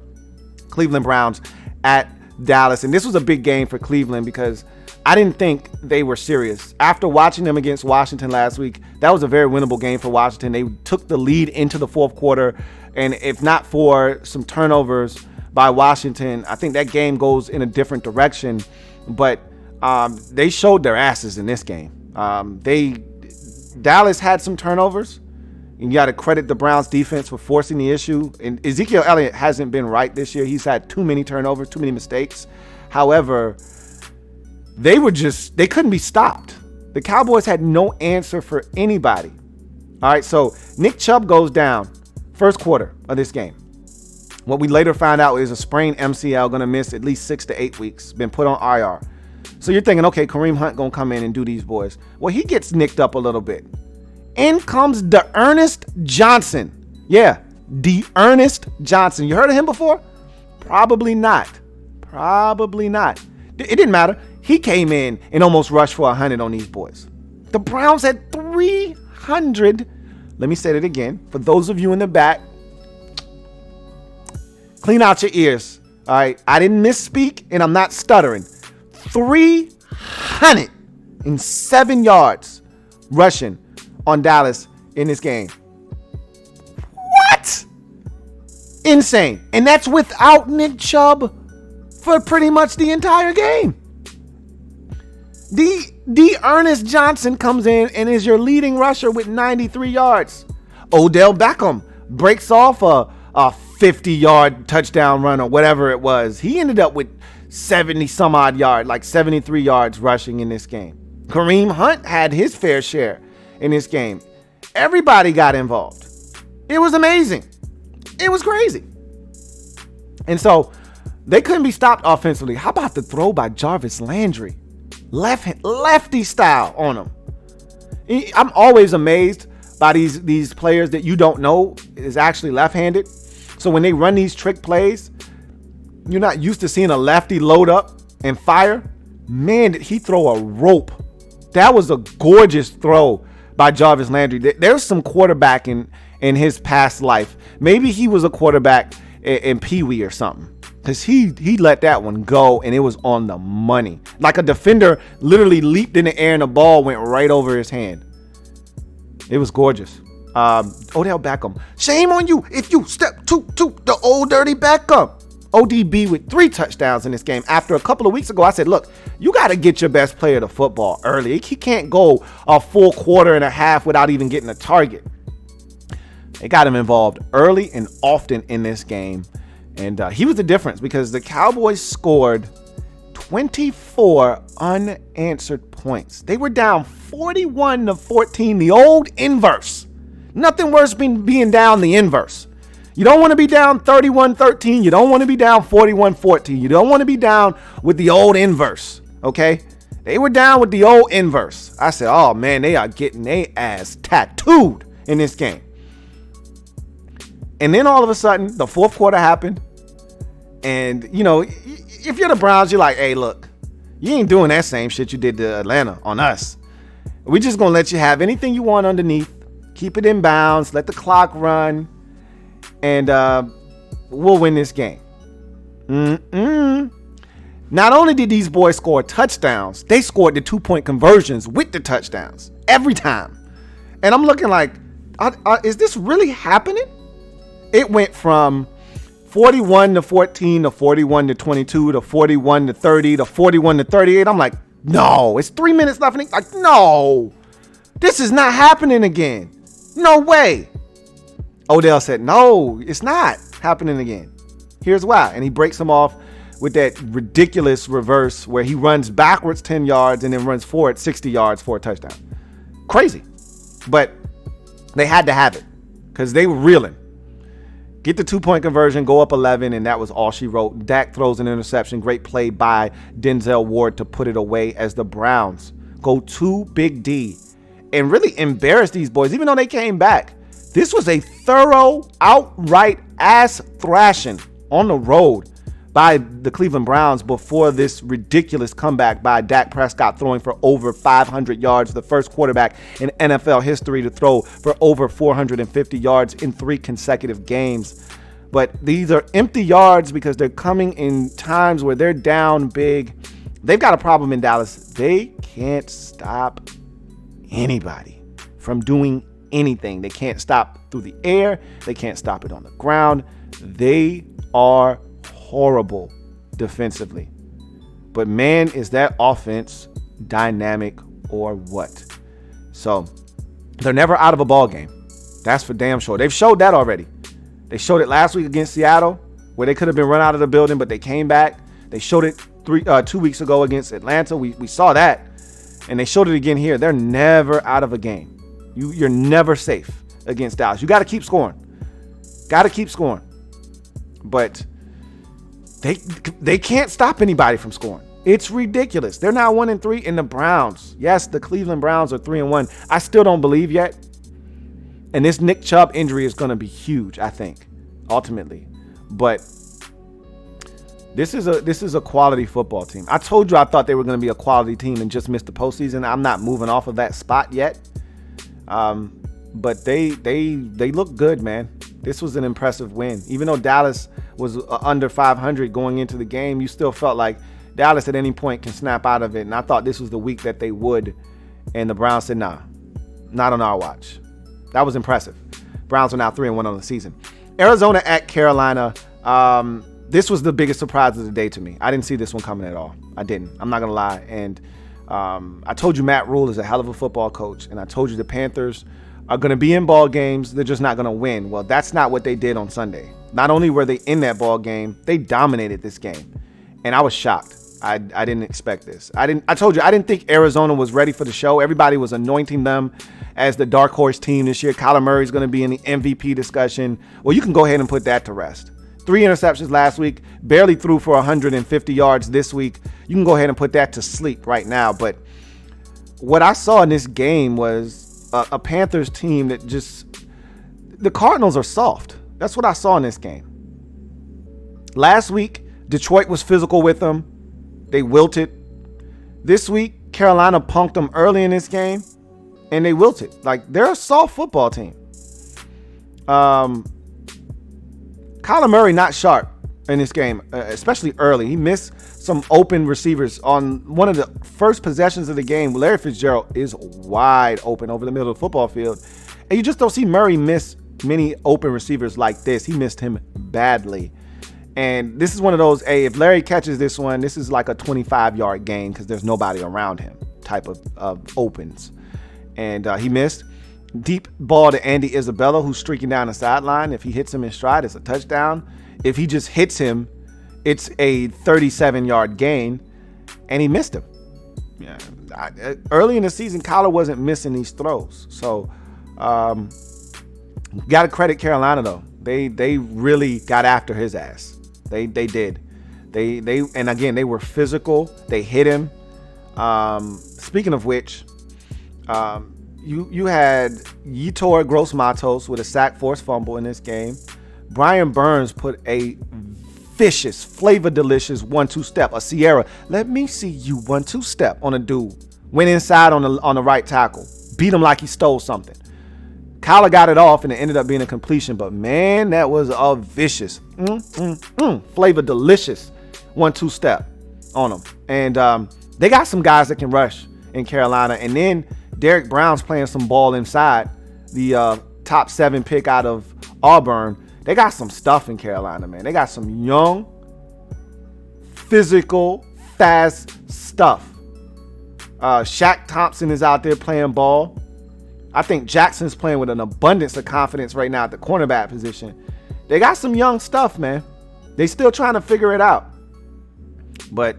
Cleveland Browns at Dallas. And this was a big game for Cleveland because I didn't think they were serious. After watching them against Washington last week, that was a very winnable game for Washington. They took the lead into the fourth quarter. And if not for some turnovers by Washington, I think that game goes in a different direction. But they showed their asses in this game. Dallas had some turnovers. And you got to credit the Browns defense for forcing the issue. And Ezekiel Elliott hasn't been right this year. He's had too many turnovers, too many mistakes. However, they couldn't be stopped. The Cowboys had no answer for anybody. All right, so Nick Chubb goes down first quarter of this game. What we later found out is a sprained MCL, going to miss at least 6 to 8 weeks, been put on IR. So you're thinking, okay, Kareem Hunt going to come in and do these boys. Well, he gets nicked up a little bit. In comes D'Ernest Johnson. Yeah, D'Ernest Johnson. You heard of him before? Probably not. It didn't matter. He came in and almost rushed for 100 on these boys. The Browns had 300. Let me say it again. For those of you in the back, clean out your ears. All right. I didn't misspeak and I'm not stuttering. 307 yards rushing on Dallas in this game. What? Insane. And that's without Nick Chubb for pretty much the entire game. D'Ernest Johnson comes in and is your leading rusher with 93 yards. Odell Beckham breaks off a 50-yard touchdown run or whatever it was. He ended up with 70 some odd yards, like 73 yards rushing in this game. Kareem Hunt had his fair share in this game. Everybody got involved. It was amazing. It was crazy. And so they couldn't be stopped offensively. How about the throw by Jarvis Landry? Lefty style on him. I'm always amazed by these players that you don't know is actually left-handed. So when they run these trick plays, you're not used to seeing a lefty load up and fire. Man, did he throw a rope. That was a gorgeous throw by Jarvis Landry. There's some quarterback in his past life. Maybe he was a quarterback in Pee Wee or something, because he let that one go and it was on the money. Like a defender literally leaped in the air and the ball went right over his hand. It was gorgeous. Odell Beckham. Shame on you if you step to the old dirty Beckham. ODB with 3 touchdowns in this game. After a couple of weeks ago, I said, look, you got to get your best player to football early. He can't go a full quarter and a half without even getting a target. They got him involved early and often in this game. And he was the difference because the Cowboys scored 24 unanswered points. They were down 41-14, the old inverse. Nothing worse than being down the inverse. You don't want to be down 31-13. You don't want to be down 41-14. You don't want to be down with the old inverse, okay? They were down with the old inverse. I said, oh, man, they are getting their ass tattooed in this game. And then all of a sudden, the fourth quarter happened. And, you know, if you're the Browns, you're like, hey, look, you ain't doing that same shit you did to Atlanta on us. We're just going to let you have anything you want underneath. Keep it in bounds. Let the clock run. And we'll win this game. Not only did these boys score touchdowns, they scored the 2-point conversions with the touchdowns every time. And I'm looking like, is this really happening? It went from 41-14 to 41-22 to 41-30 to 41-38. I'm like, no, it's 3 minutes left. And he's like, no, this is not happening again. No way. Odell said, no, it's not happening again. Here's why. And he breaks him off with that ridiculous reverse where he runs backwards 10 yards and then runs forward 60 yards for a touchdown. Crazy. But they had to have it because they were reeling. Get the 2-point conversion, go up 11, and that was all she wrote. Dak throws an interception. Great play by Denzel Ward to put it away as the Browns go to Big D and really embarrass these boys, even though they came back. This was a thorough, outright ass thrashing on the road by the Cleveland Browns before this ridiculous comeback by Dak Prescott throwing for over 500 yards, the first quarterback in NFL history to throw for over 450 yards in 3 consecutive games. But these are empty yards because they're coming in times where they're down big. They've got a problem in Dallas. They can't stop anybody from doing anything. They can't stop through the air. They can't stop it on the ground. They are horrible defensively. But man, is that offense dynamic or what? So they're never out of a ball game. That's for damn sure. They've showed that already. They showed it last week against Seattle where they could have been run out of the building, but they came back. They showed it 2 weeks ago against Atlanta. We saw that. And they showed it again here. They're never out of a game. You're never safe against Dallas. You got to keep scoring. Got to keep scoring. But they can't stop anybody from scoring. It's ridiculous. They're now 1-3 in the Browns. Yes, the Cleveland Browns are 3-1. I still don't believe yet. And this Nick Chubb injury is going to be huge, I think, ultimately. But this is a quality football team. I told you I thought they were going to be a quality team and just missed the postseason. I'm not moving off of that spot yet. But they look good, man. This was an impressive win. Even though Dallas was under 500 going into the game, you still felt like Dallas at any point can snap out of it. And I thought this was the week that they would. And the Browns said, nah, not on our watch. That was impressive. Browns are now 3-1 on the season. Arizona at Carolina. This was the biggest surprise of the day to me. I didn't see this one coming at all. I didn't. I'm not going to lie. And I told you Matt Rule is a hell of a football coach. And I told you the Panthers are going to be in ball games. They're just not going to win. Well, that's not what they did on Sunday. Not only were they in that ball game, they dominated this game. And I was shocked. I didn't expect this. I told you, I didn't think Arizona was ready for the show. Everybody was anointing them as the dark horse team this year. Kyler Murray's going to be in the MVP discussion. Well, you can go ahead and put that to rest. 3 interceptions last week, barely threw for 150 yards this week. You can go ahead and put that to sleep right now. But what I saw in this game was a Panthers team that just, the Cardinals are soft. That's what I saw in this game. Last week, Detroit was physical with them. They wilted. This week, Carolina punked them early in this game, and they wilted. Like, they're a soft football team. Kyler Murray not sharp in this game, especially early. He missed some open receivers on one of the first possessions of the game. Larry Fitzgerald is wide open over the middle of the football field, and you just don't see Murray miss many open receivers like this. He missed him badly. And this is one of those, hey, if Larry catches this one, this is like a 25-yard gain because there's nobody around him type of opens. And he missed. Deep ball to Andy Isabella, who's streaking down the sideline. If he hits him in stride, it's a touchdown. If he just hits him, it's a 37-yard gain. And he missed him. Yeah, early in the season, Kyler wasn't missing these throws. So, got to credit Carolina, though. They really got after his ass. They did. They and again, they were physical. They hit him. Speaking of which, you had Yetur Gross-Matos with a sack forced fumble in this game. Brian Burns put a vicious, flavor-delicious 1-2 step, a Sierra. Let me see you 1-2 step on a dude. Went inside on the right tackle. Beat him like he stole something. Kyler got it off and it ended up being a completion, but man, that was a vicious, flavor-delicious 1-2 step on him. And they got some guys that can rush in Carolina. And then Derek Brown's playing some ball inside, the top 7 pick out of Auburn. They got some stuff in Carolina, man. They got some young, physical, fast stuff. Shaq Thompson is out there playing ball. I think Jackson's playing with an abundance of confidence right now at the cornerback position. They got some young stuff, man. They still trying to figure it out. But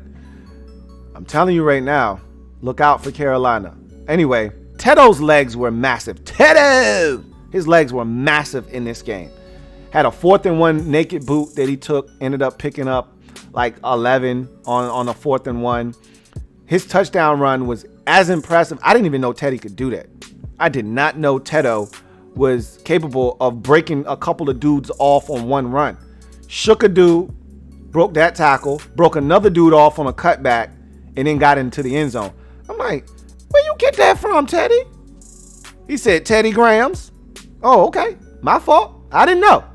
I'm telling you right now, look out for Carolina. Anyway, Tedo's legs were massive. Tedo! His legs were massive in this game. Had a 4th and 1 naked boot that he took, ended up picking up like 11 on a 4th and 1. His touchdown run was as impressive. I didn't even know Teddy could do that. I did not know Tedo was capable of breaking a couple of dudes off on one run. Shook a dude, broke that tackle, broke another dude off on a cutback, and then got into the end zone. I'm like, where you get that from, Teddy? He said, Teddy Grahams. Oh, okay. My fault. I didn't know.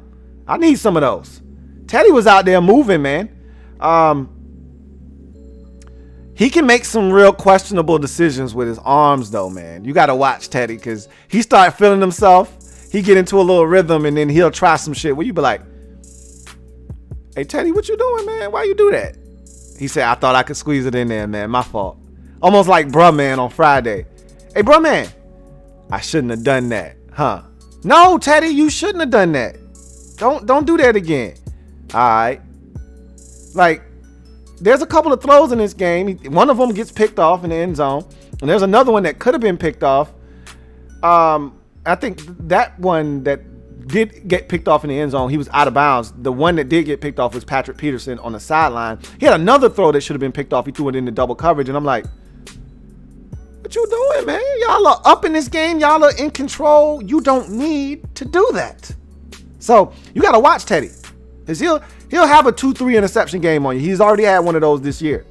I need some of those. Teddy was out there moving, man. He can make some real questionable decisions with his arms, though, man. You got to watch Teddy because he start feeling himself. He get into a little rhythm, and then he'll try some shit where you be like, hey, Teddy, what you doing, man? Why you do that? He said, I thought I could squeeze it in there, man. My fault. Almost like bruh man on Friday. Hey, bruh man, I shouldn't have done that, huh? No, Teddy, you shouldn't have done that. Don't do that again. All right. Like, there's a couple of throws in this game. One of them gets picked off in the end zone. And there's another one that could have been picked off. I think that one that did get picked off in the end zone, he was out of bounds. The one that did get picked off was Patrick Peterson on the sideline. He had another throw that should have been picked off. He threw it into double coverage. And I'm like, what you doing, man? Y'all are up in this game. Y'all are in control. You don't need to do that. So you got to watch Teddy. Because he'll have a 2-3 interception game on you. He's already had one of those this year.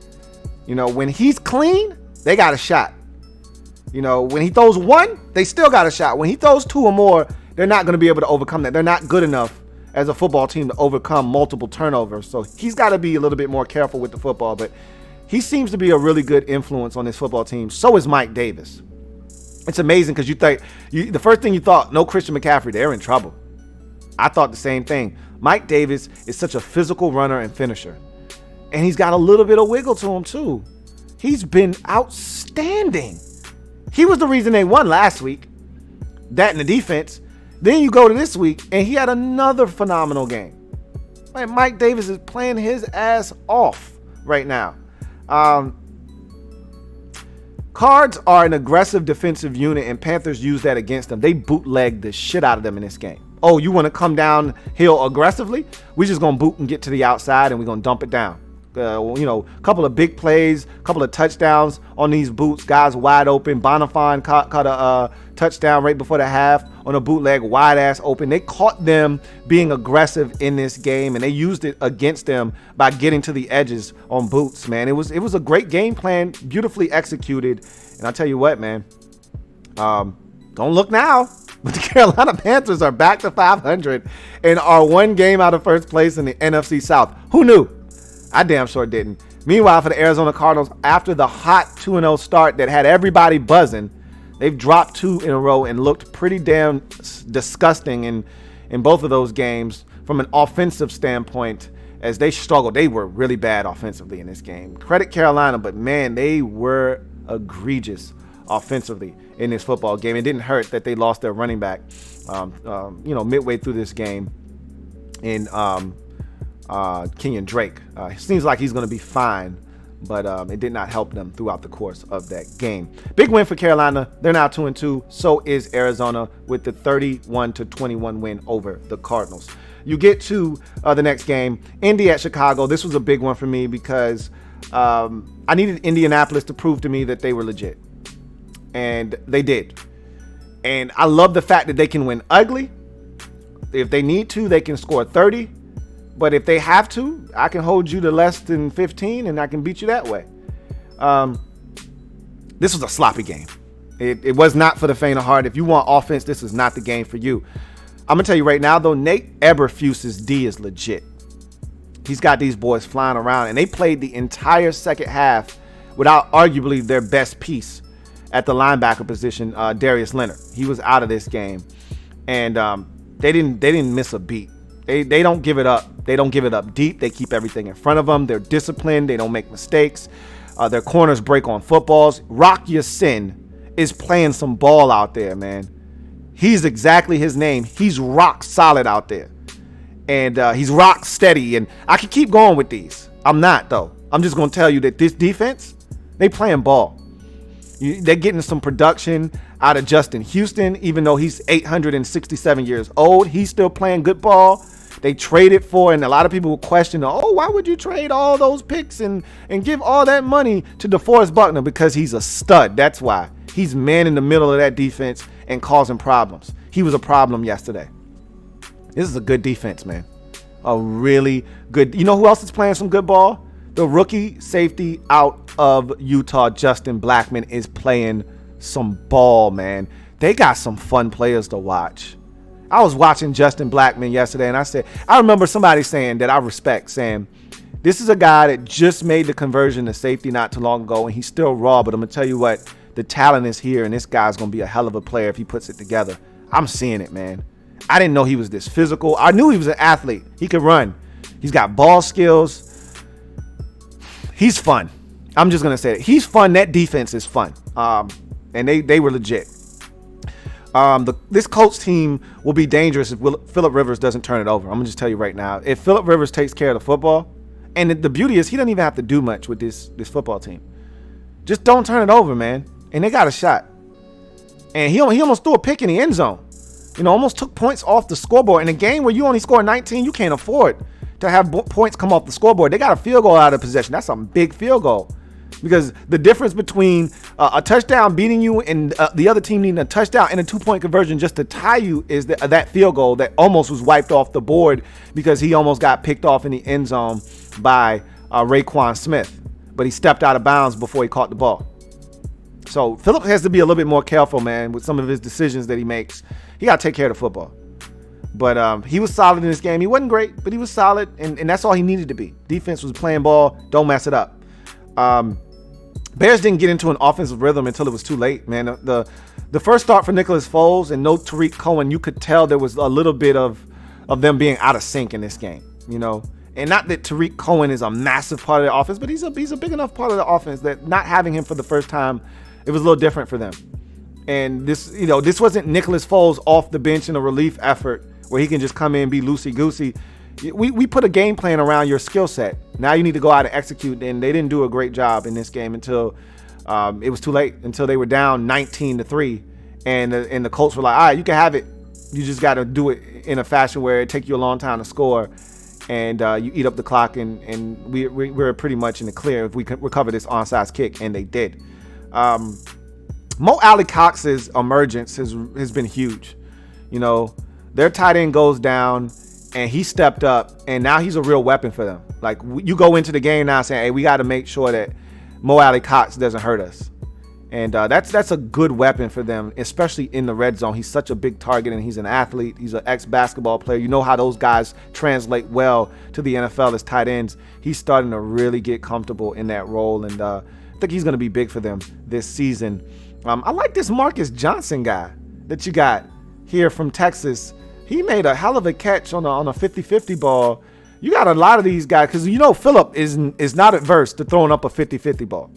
You know, when he's clean, they got a shot. You know, when he throws one, they still got a shot. When he throws 2 or more, they're not going to be able to overcome that. They're not good enough as a football team to overcome multiple turnovers. So he's got to be a little bit more careful with the football. But he seems to be a really good influence on this football team. So is Mike Davis. It's amazing because you think the first thing you thought, no Christian McCaffrey, they're in trouble. I thought the same thing. Mike Davis is such a physical runner and finisher. And he's got a little bit of wiggle to him too. He's been outstanding. He was the reason they won last week. That and the defense. Then you go to this week and he had another phenomenal game. Like, Mike Davis is playing his ass off right now. Cards are an aggressive defensive unit and Panthers use that against them. They bootlegged the shit out of them in this game. Oh, you want to come downhill aggressively? We're just going to boot and get to the outside and we're going to dump it down. A couple of big plays, a couple of touchdowns on these boots. Guys wide open. Bonifant caught a touchdown right before the half on a bootleg, wide ass open. They caught them being aggressive in this game and they used it against them by getting to the edges on boots, man. It was a great game plan, beautifully executed. And I'll tell you what, man, don't look now. But the Carolina Panthers are back to 500 and are one game out of first place in the NFC South. Who knew? I damn sure didn't. Meanwhile, for the Arizona Cardinals, after the hot 2-0 start that had everybody buzzing, they've dropped 2 in a row and looked pretty damn disgusting in both of those games from an offensive standpoint as they struggled. They were really bad offensively in this game. Credit Carolina, but man, they were egregious offensively in this football game. It didn't hurt that they lost their running back, midway through this game in Kenyon Drake. It seems like he's going to be fine, but it did not help them throughout the course of that game. Big win for Carolina. They're now 2-2. So is Arizona with the 31-21 win over the Cardinals. You get to the next game, Indy at Chicago. This was a big one for me because I needed Indianapolis to prove to me that they were legit. And they did. And I love the fact that they can win ugly. If they need to, they can score 30. But if they have to, I can hold you to less than 15 and I can beat you that way. This was a sloppy game. It was not for the faint of heart. If you want offense, this is not the game for you. I'm going to tell you right now, though, Nate Eberflus's D is legit. He's got these boys flying around, and they played the entire second half without arguably their best piece at the linebacker position, Darius Leonard. He was out of this game, and they didn't miss a beat. They don't give it up. They don't give it up deep. They keep everything in front of them. They're disciplined. They don't make mistakes. Their corners break on footballs. Rock Ya-Sin is playing some ball out there, man. He's exactly his name. He's rock solid out there. And he's rock steady. And I can keep going with these. I'm not, though. I'm just going to tell you that this defense, they playing ball. They're getting some production out of Justin Houston, even though he's 867 years old. He's still playing good ball. They traded for, and a lot of people will question, why would you trade all those picks and give all that money to DeForest Buckner? Because he's a stud. That's why. He's man in the middle of that defense and causing problems. He was a problem yesterday. This is a good defense, man. A really good. You know who else is playing some good ball? The rookie safety out of Utah, Justin Blackmon, is playing some ball, man. They got some fun players to watch. I was watching Justin Blackmon yesterday, and I remember somebody saying that I respect, saying, this is a guy that just made the conversion to safety not too long ago, and he's still raw, but I'm going to tell you what, the talent is here, and this guy's going to be a hell of a player if he puts it together. I'm seeing it, man. I didn't know he was this physical. I knew he was an athlete. He could run. He's got ball skills. He's fun. I'm just going to say it. He's fun. That defense is fun. And they were legit. This Colts team will be dangerous if Phillip Rivers doesn't turn it over. I'm going to just tell you right now. If Phillip Rivers takes care of the football, and the beauty is he doesn't even have to do much with this football team. Just don't turn it over, man. And they got a shot. And he almost threw a pick in the end zone. Almost took points off the scoreboard. In a game where you only score 19, you can't afford to have points come off the scoreboard. They got a field goal out of possession. That's a big field goal. Because the difference between a touchdown beating you and the other team needing a touchdown and a 2-point conversion just to tie you is that field goal that almost was wiped off the board because he almost got picked off in the end zone by Raekwon Smith. But he stepped out of bounds before he caught the ball. So Phillip has to be a little bit more careful, man, with some of his decisions that he makes. He got to take care of the football. But he was solid in this game. He wasn't great, but he was solid, and that's all he needed to be. Defense was playing ball. Don't mess it up. Bears didn't get into an offensive rhythm until it was too late, man. The first start for Nicholas Foles and no Tariq Cohen, you could tell there was a little bit of them being out of sync in this game, And not that Tariq Cohen is a massive part of the offense, but he's a big enough part of the offense that not having him for the first time, it was a little different for them. And this wasn't Nicholas Foles off the bench in a relief effort where he can just come in and be loosey-goosey. We put a game plan around your skill set. Now you need to go out and execute, and they didn't do a great job in this game until it was too late, until they were down 19-3, and the Colts were like, all right, you can have it. You just got to do it in a fashion where it take you a long time to score, and you eat up the clock, and we're pretty much in the clear if we can recover this onside kick, and they did. Mo Alley-Cox's emergence has been huge. Their tight end goes down, and he stepped up, and now he's a real weapon for them. Like, you go into the game now saying, hey, we got to make sure that Mo Alley-Cox doesn't hurt us. And that's a good weapon for them, especially in the red zone. He's such a big target, and he's an athlete. He's an ex-basketball player. You know how those guys translate well to the NFL as tight ends. He's starting to really get comfortable in that role, and I think he's going to be big for them this season. I like this Marcus Johnson guy that you got here from Texas. He made a hell of a catch on a 50-50 ball. You got a lot of these guys because Phillip is not adverse to throwing up a 50-50 ball.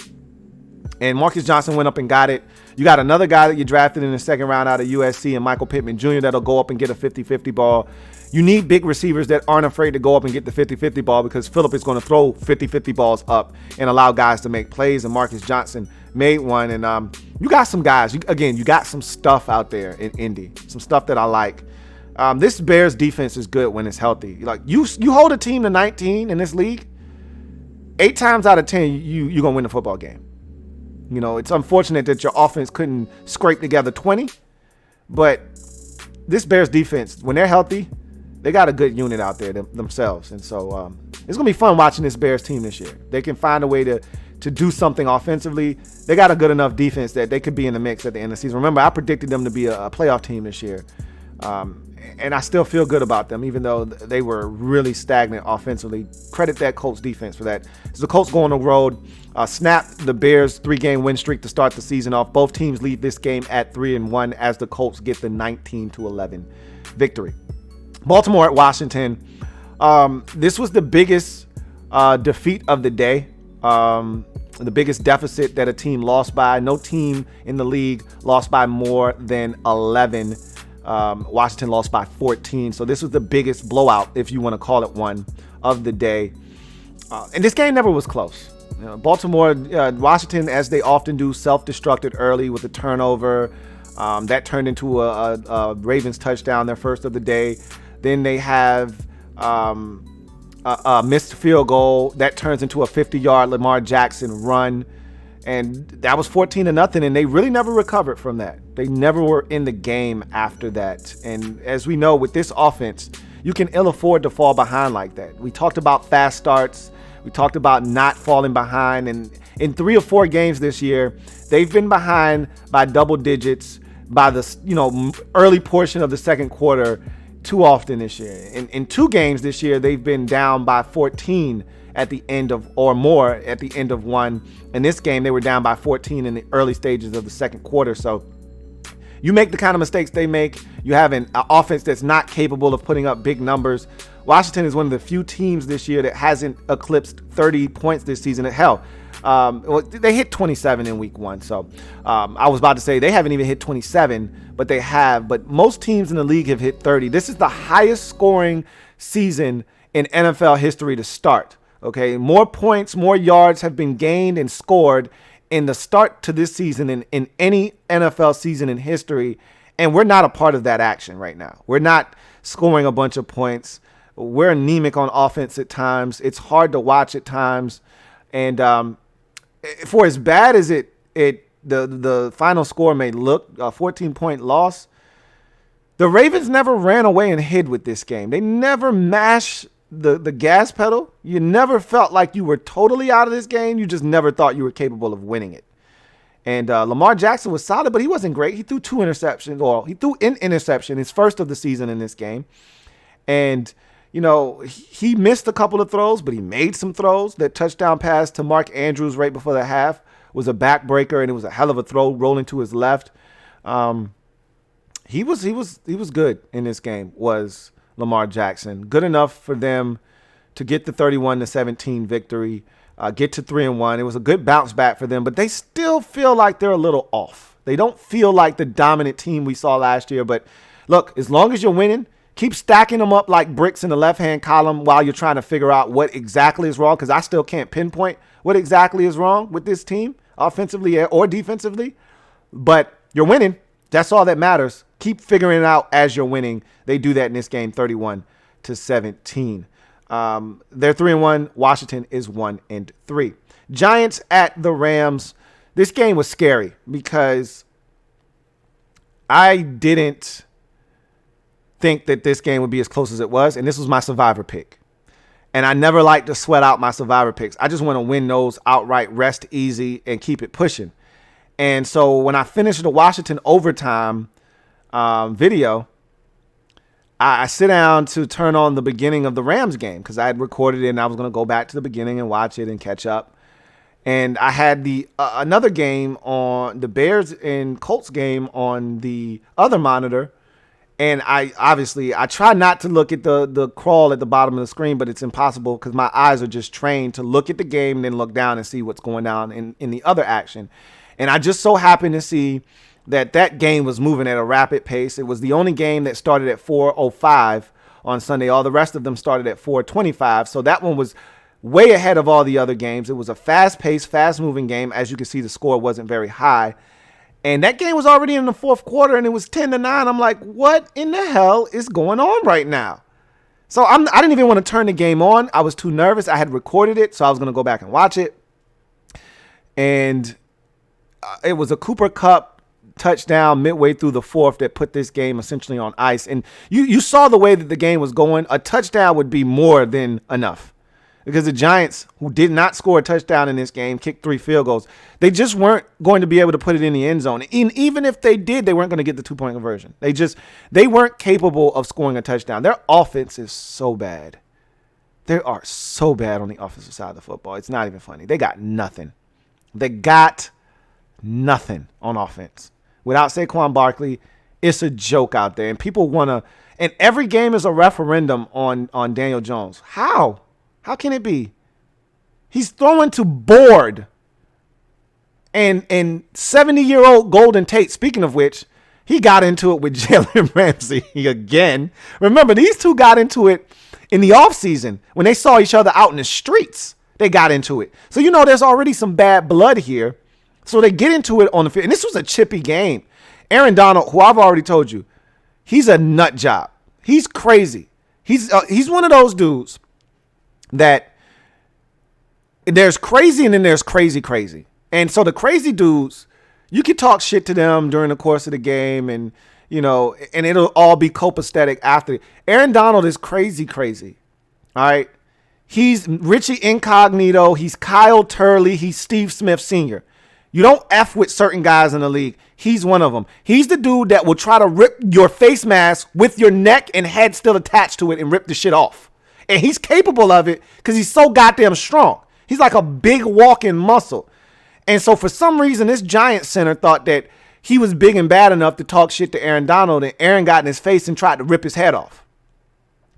And Marcus Johnson went up and got it. You got another guy that you drafted in the second round out of USC and Michael Pittman Jr. that'll go up and get a 50-50 ball. You need big receivers that aren't afraid to go up and get the 50-50 ball, because Phillip is going to throw 50-50 balls up and allow guys to make plays. And Marcus Johnson made one. And you got some guys. You got some stuff out there in Indy, some stuff that I like. This Bears defense is good when it's healthy. Like you hold a team to 19 in this league, 8 times out of 10 you're gonna win the football game. You know, it's unfortunate that your offense couldn't scrape together 20, but this Bears defense, when they're healthy, they got a good unit out there themselves. And so it's going to be fun watching this Bears team this year. They can find a way to do something offensively. They got a good enough defense that they could be in the mix at the end of the season. Remember, I predicted them to be a playoff team this year. And I still feel good about them, even though they were really stagnant offensively. Credit that Colts defense for that. As the Colts go on the road, snap the Bears' 3-game win streak to start the season off. Both teams lead this game at 3-1 as the Colts get the 19-11 victory. Baltimore at Washington. This was the biggest defeat of the day. The biggest deficit that a team lost by. No team in the league lost by more than 11. Washington lost by 14. So this was the biggest blowout, if you want to call it one, of the day. And this game never was close. You know, Baltimore, Washington, as they often do, self-destructed early with a turnover. That turned into a Ravens touchdown, their first of the day. Then they have a missed field goal. That turns into a 50-yard Lamar Jackson run. And that was 14-0, and they really never recovered from that. They never were in the game after that. And as we know, with this offense, you can ill afford to fall behind like that. We talked about fast starts. We talked about not falling behind. And in 3 or 4 games this year, they've been behind by double digits by the early portion of the second quarter too often this year. In 2 games this year, they've been down by 14 at the end of, or more at the end of one. In this game, they were down by 14 in the early stages of the second quarter. So you make the kind of mistakes they make. You have an offense that's not capable of putting up big numbers. Washington is one of the few teams this year that hasn't eclipsed 30 points this season. Hell, they hit 27 in week 1. So I was about to say they haven't even hit 27, but they have. But most teams in the league have hit 30. This is the highest scoring season in NFL history to start. Okay, more points, more yards have been gained and scored in the start to this season than in any NFL season in history. And we're not a part of that action right now. We're not scoring a bunch of points. We're anemic on offense at times. It's hard to watch at times. And for as bad as the final score may look, a 14-point loss, the Ravens never ran away and hid with this game. They never mashed the gas pedal. You never felt like you were totally out of this game. You just never thought you were capable of winning it. And Lamar Jackson was solid, but he wasn't great. He threw 2 interceptions, or he threw an interception, his first of the season in this game. And, he missed a couple of throws, but he made some throws. That touchdown pass to Mark Andrews right before the half was a backbreaker, and it was a hell of a throw rolling to his left. He was good in this game, was Lamar Jackson. Good enough for them to get the 31-17 victory, get to 3-1. It was a good bounce back for them, but they still feel like they're a little off. They don't feel like the dominant team we saw last year. But look, as long as you're winning, keep stacking them up like bricks in the left-hand column while you're trying to figure out what exactly is wrong, because I still can't pinpoint what exactly is wrong with this team, offensively or defensively. But you're winning. That's all that matters. Keep figuring it out as you're winning. They do that in this game, 31-17. They're 3-1. Washington is 1-3. Giants at the Rams. This game was scary because I didn't think that this game would be as close as it was, and this was my survivor pick. And I never like to sweat out my survivor picks. I just want to win those outright, rest easy, and keep it pushing. And so when I finished the Washington overtime video, I sit down to turn on the beginning of the Rams game because I had recorded it and I was going to go back to the beginning and watch it and catch up. And I had the another game on the Bears and Colts game on the other monitor. And I try not to look at the crawl at the bottom of the screen, but it's impossible because my eyes are just trained to look at the game and then look down and see what's going on in the other action. And I just so happened to see that game was moving at a rapid pace. It was the only game that started at 4:05 on Sunday. All the rest of them started at 4:25. So that one was way ahead of all the other games. It was a fast-paced, fast-moving game. As you can see, the score wasn't very high. And that game was already in the fourth quarter, and it was 10-9. I'm like, what in the hell is going on right now? So I didn't even want to turn the game on. I was too nervous. I had recorded it, so I was going to go back and watch it. And it was a Cooper Kupp touchdown midway through the fourth that put this game essentially on ice. And you saw the way that the game was going. A touchdown would be more than enough, because the Giants, who did not score a touchdown in this game, kicked 3 field goals. They just weren't going to be able to put it in the end zone. And even if they did, they weren't going to get the 2-point conversion. They weren't capable of scoring a touchdown. Their offense is so bad. They are so bad on the offensive side of the football. It's not even funny. They got nothing. They got nothing on offense. Without Saquon Barkley, it's a joke out there. And people want to, and every game is a referendum on Daniel Jones. How? How can it be? He's throwing to Board and 70-year-old Golden Tate. Speaking of which, he got into it with Jalen Ramsey again. Remember, these two got into it in the offseason when they saw each other out in the streets. They got into it. So, there's already some bad blood here. So they get into it on the field. And this was a chippy game. Aaron Donald, who I've already told you, he's a nut job. He's crazy. He's one of those dudes that there's crazy and then there's crazy. And so the crazy dudes, you can talk shit to them during the course of the game and, and it'll all be copacetic after. Aaron Donald is crazy. All right. He's Richie Incognito. He's Kyle Turley. He's Steve Smith Sr. You don't F with certain guys in the league. He's one of them. He's the dude that will try to rip your face mask with your neck and head still attached to it and rip the shit off. And he's capable of it because he's so goddamn strong. He's like a big walking muscle. And so for some reason, this Giants center thought that he was big and bad enough to talk shit to Aaron Donald, and Aaron got in his face and tried to rip his head off.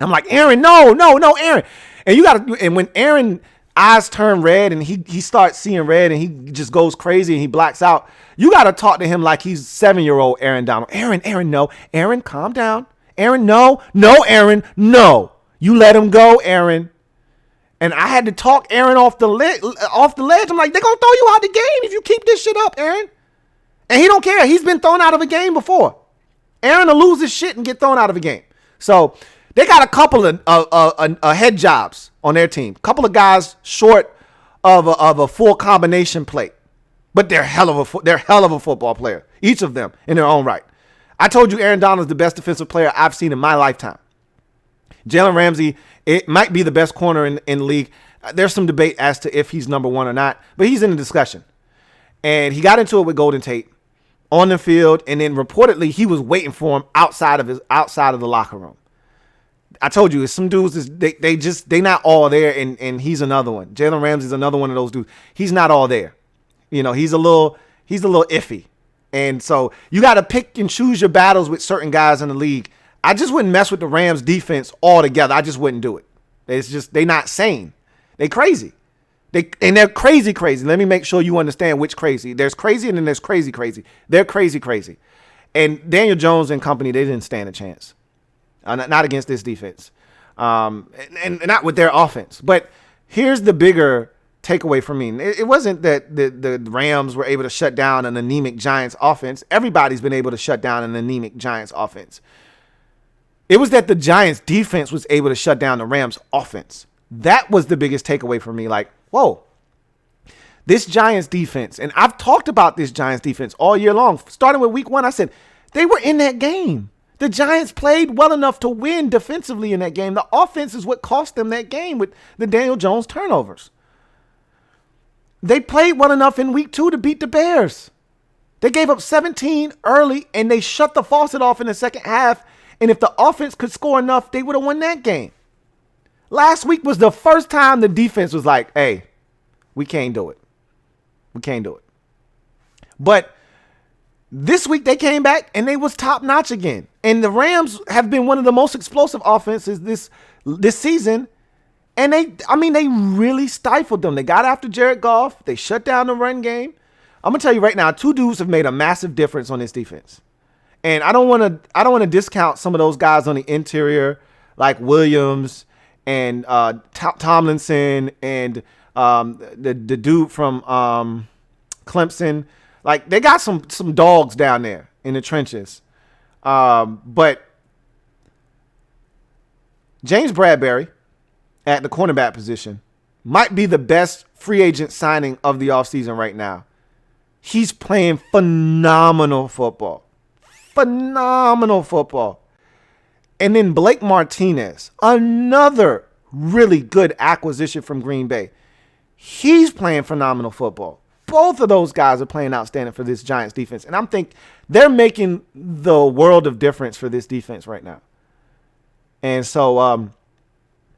I'm like, Aaron, no, Aaron. And when Aaron eyes turn red and he starts seeing red and he just goes crazy and he blacks out, you got to talk to him like he's 7-year-old Aaron Donald. Aaron, no. Aaron, calm down. Aaron, no. Aaron, no. You let him go, Aaron. And I had to talk Aaron off the ledge. I'm like, they're going to throw you out the game if you keep this shit up, Aaron. And he don't care. He's been thrown out of a game before. Aaron will lose his shit and get thrown out of a game. So they got a couple of head jobs on their team. A couple of guys short of a full combination plate. But they're hell of a football player. Each of them in their own right. I told you Aaron Donald is the best defensive player I've seen in my lifetime. Jalen Ramsey, it might be the best corner in the league. There's some debate as to if he's number one or not, but he's in the discussion. And he got into it with Golden Tate on the field, and then reportedly he was waiting for him outside of the locker room. I told you, it's some dudes, they not all there, and he's another one. Jalen Ramsey's another one of those dudes. He's not all there. He's a little iffy. And so you got to pick and choose your battles with certain guys in the league. I just wouldn't mess with the Rams defense altogether. I just wouldn't do it. It's just, they not sane. They crazy. They're crazy. Let me make sure you understand which crazy. There's crazy and then there's crazy. They're crazy. And Daniel Jones and company, they didn't stand a chance. Not against this defense. And not with their offense. But here's the bigger takeaway for me. It wasn't that the Rams were able to shut down an anemic Giants offense. Everybody's been able to shut down an anemic Giants offense. It was that the Giants defense was able to shut down the Rams offense. That was the biggest takeaway for me. Like, whoa, this Giants defense, and I've talked about this Giants defense all year long. Starting with week 1, I said they were in that game. The Giants played well enough to win defensively in that game. The offense is what cost them that game with the Daniel Jones turnovers. They played well enough in week 2 to beat the Bears. They gave up 17 early, and they shut the faucet off in the second half. And if the offense could score enough, they would have won that game. Last week was the first time the defense was like, hey, we can't do it. But this week they came back and they was top notch again. And the Rams have been one of the most explosive offenses this season. And they really stifled them. They got after Jared Goff. They shut down the run game. I'm going to tell you right now, 2 dudes have made a massive difference on this defense. And I don't want to discount some of those guys on the interior, like Williams and Tomlinson and the dude from Clemson. Like, they got some dogs down there in the trenches. But James Bradbury at the cornerback position might be the best free agent signing of the offseason right now. He's playing phenomenal football. Phenomenal football. And then Blake Martinez, another really good acquisition from Green Bay. He's playing phenomenal football. Both of those guys are playing outstanding for this Giants defense. And I'm thinking they're making the world of difference for this defense right now. And so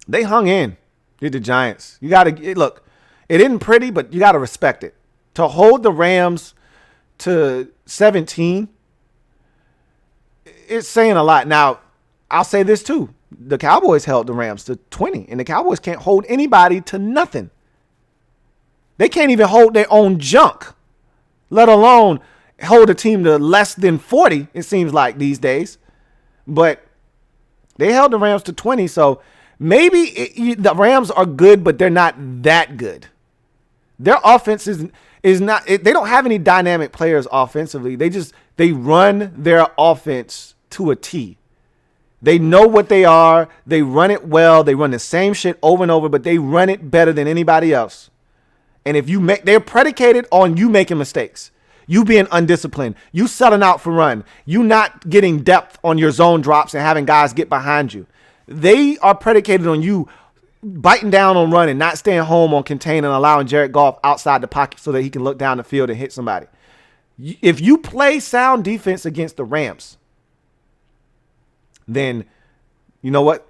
they hung in with the Giants. You got to look, it isn't pretty, but you got to respect it. To hold the Rams to 17, it's saying a lot. Now, I'll say this too. The Cowboys held the Rams to 20, and the Cowboys can't hold anybody to nothing. They can't even hold their own junk, let alone hold a team to less than 40, it seems like these days. But they held the Rams to 20, so maybe the Rams are good, but they're not that good. Their offense is not. They don't have any dynamic players offensively. They run their offense to a T. They know what they are. They run it well. They run the same shit over and over, but they run it better than anybody else. And if they're predicated on you making mistakes, you being undisciplined, you selling out for run, you not getting depth on your zone drops and having guys get behind you. They are predicated on you biting down on run and not staying home on contain and allowing Jared Goff outside the pocket so that he can look down the field and hit somebody. If you play sound defense against the Rams, then you know what?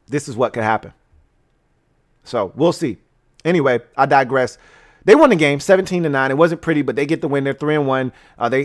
This is what could happen. So we'll see. Anyway, I digress. They won the game 17-9. It wasn't pretty, but they get the win. They're 3-1.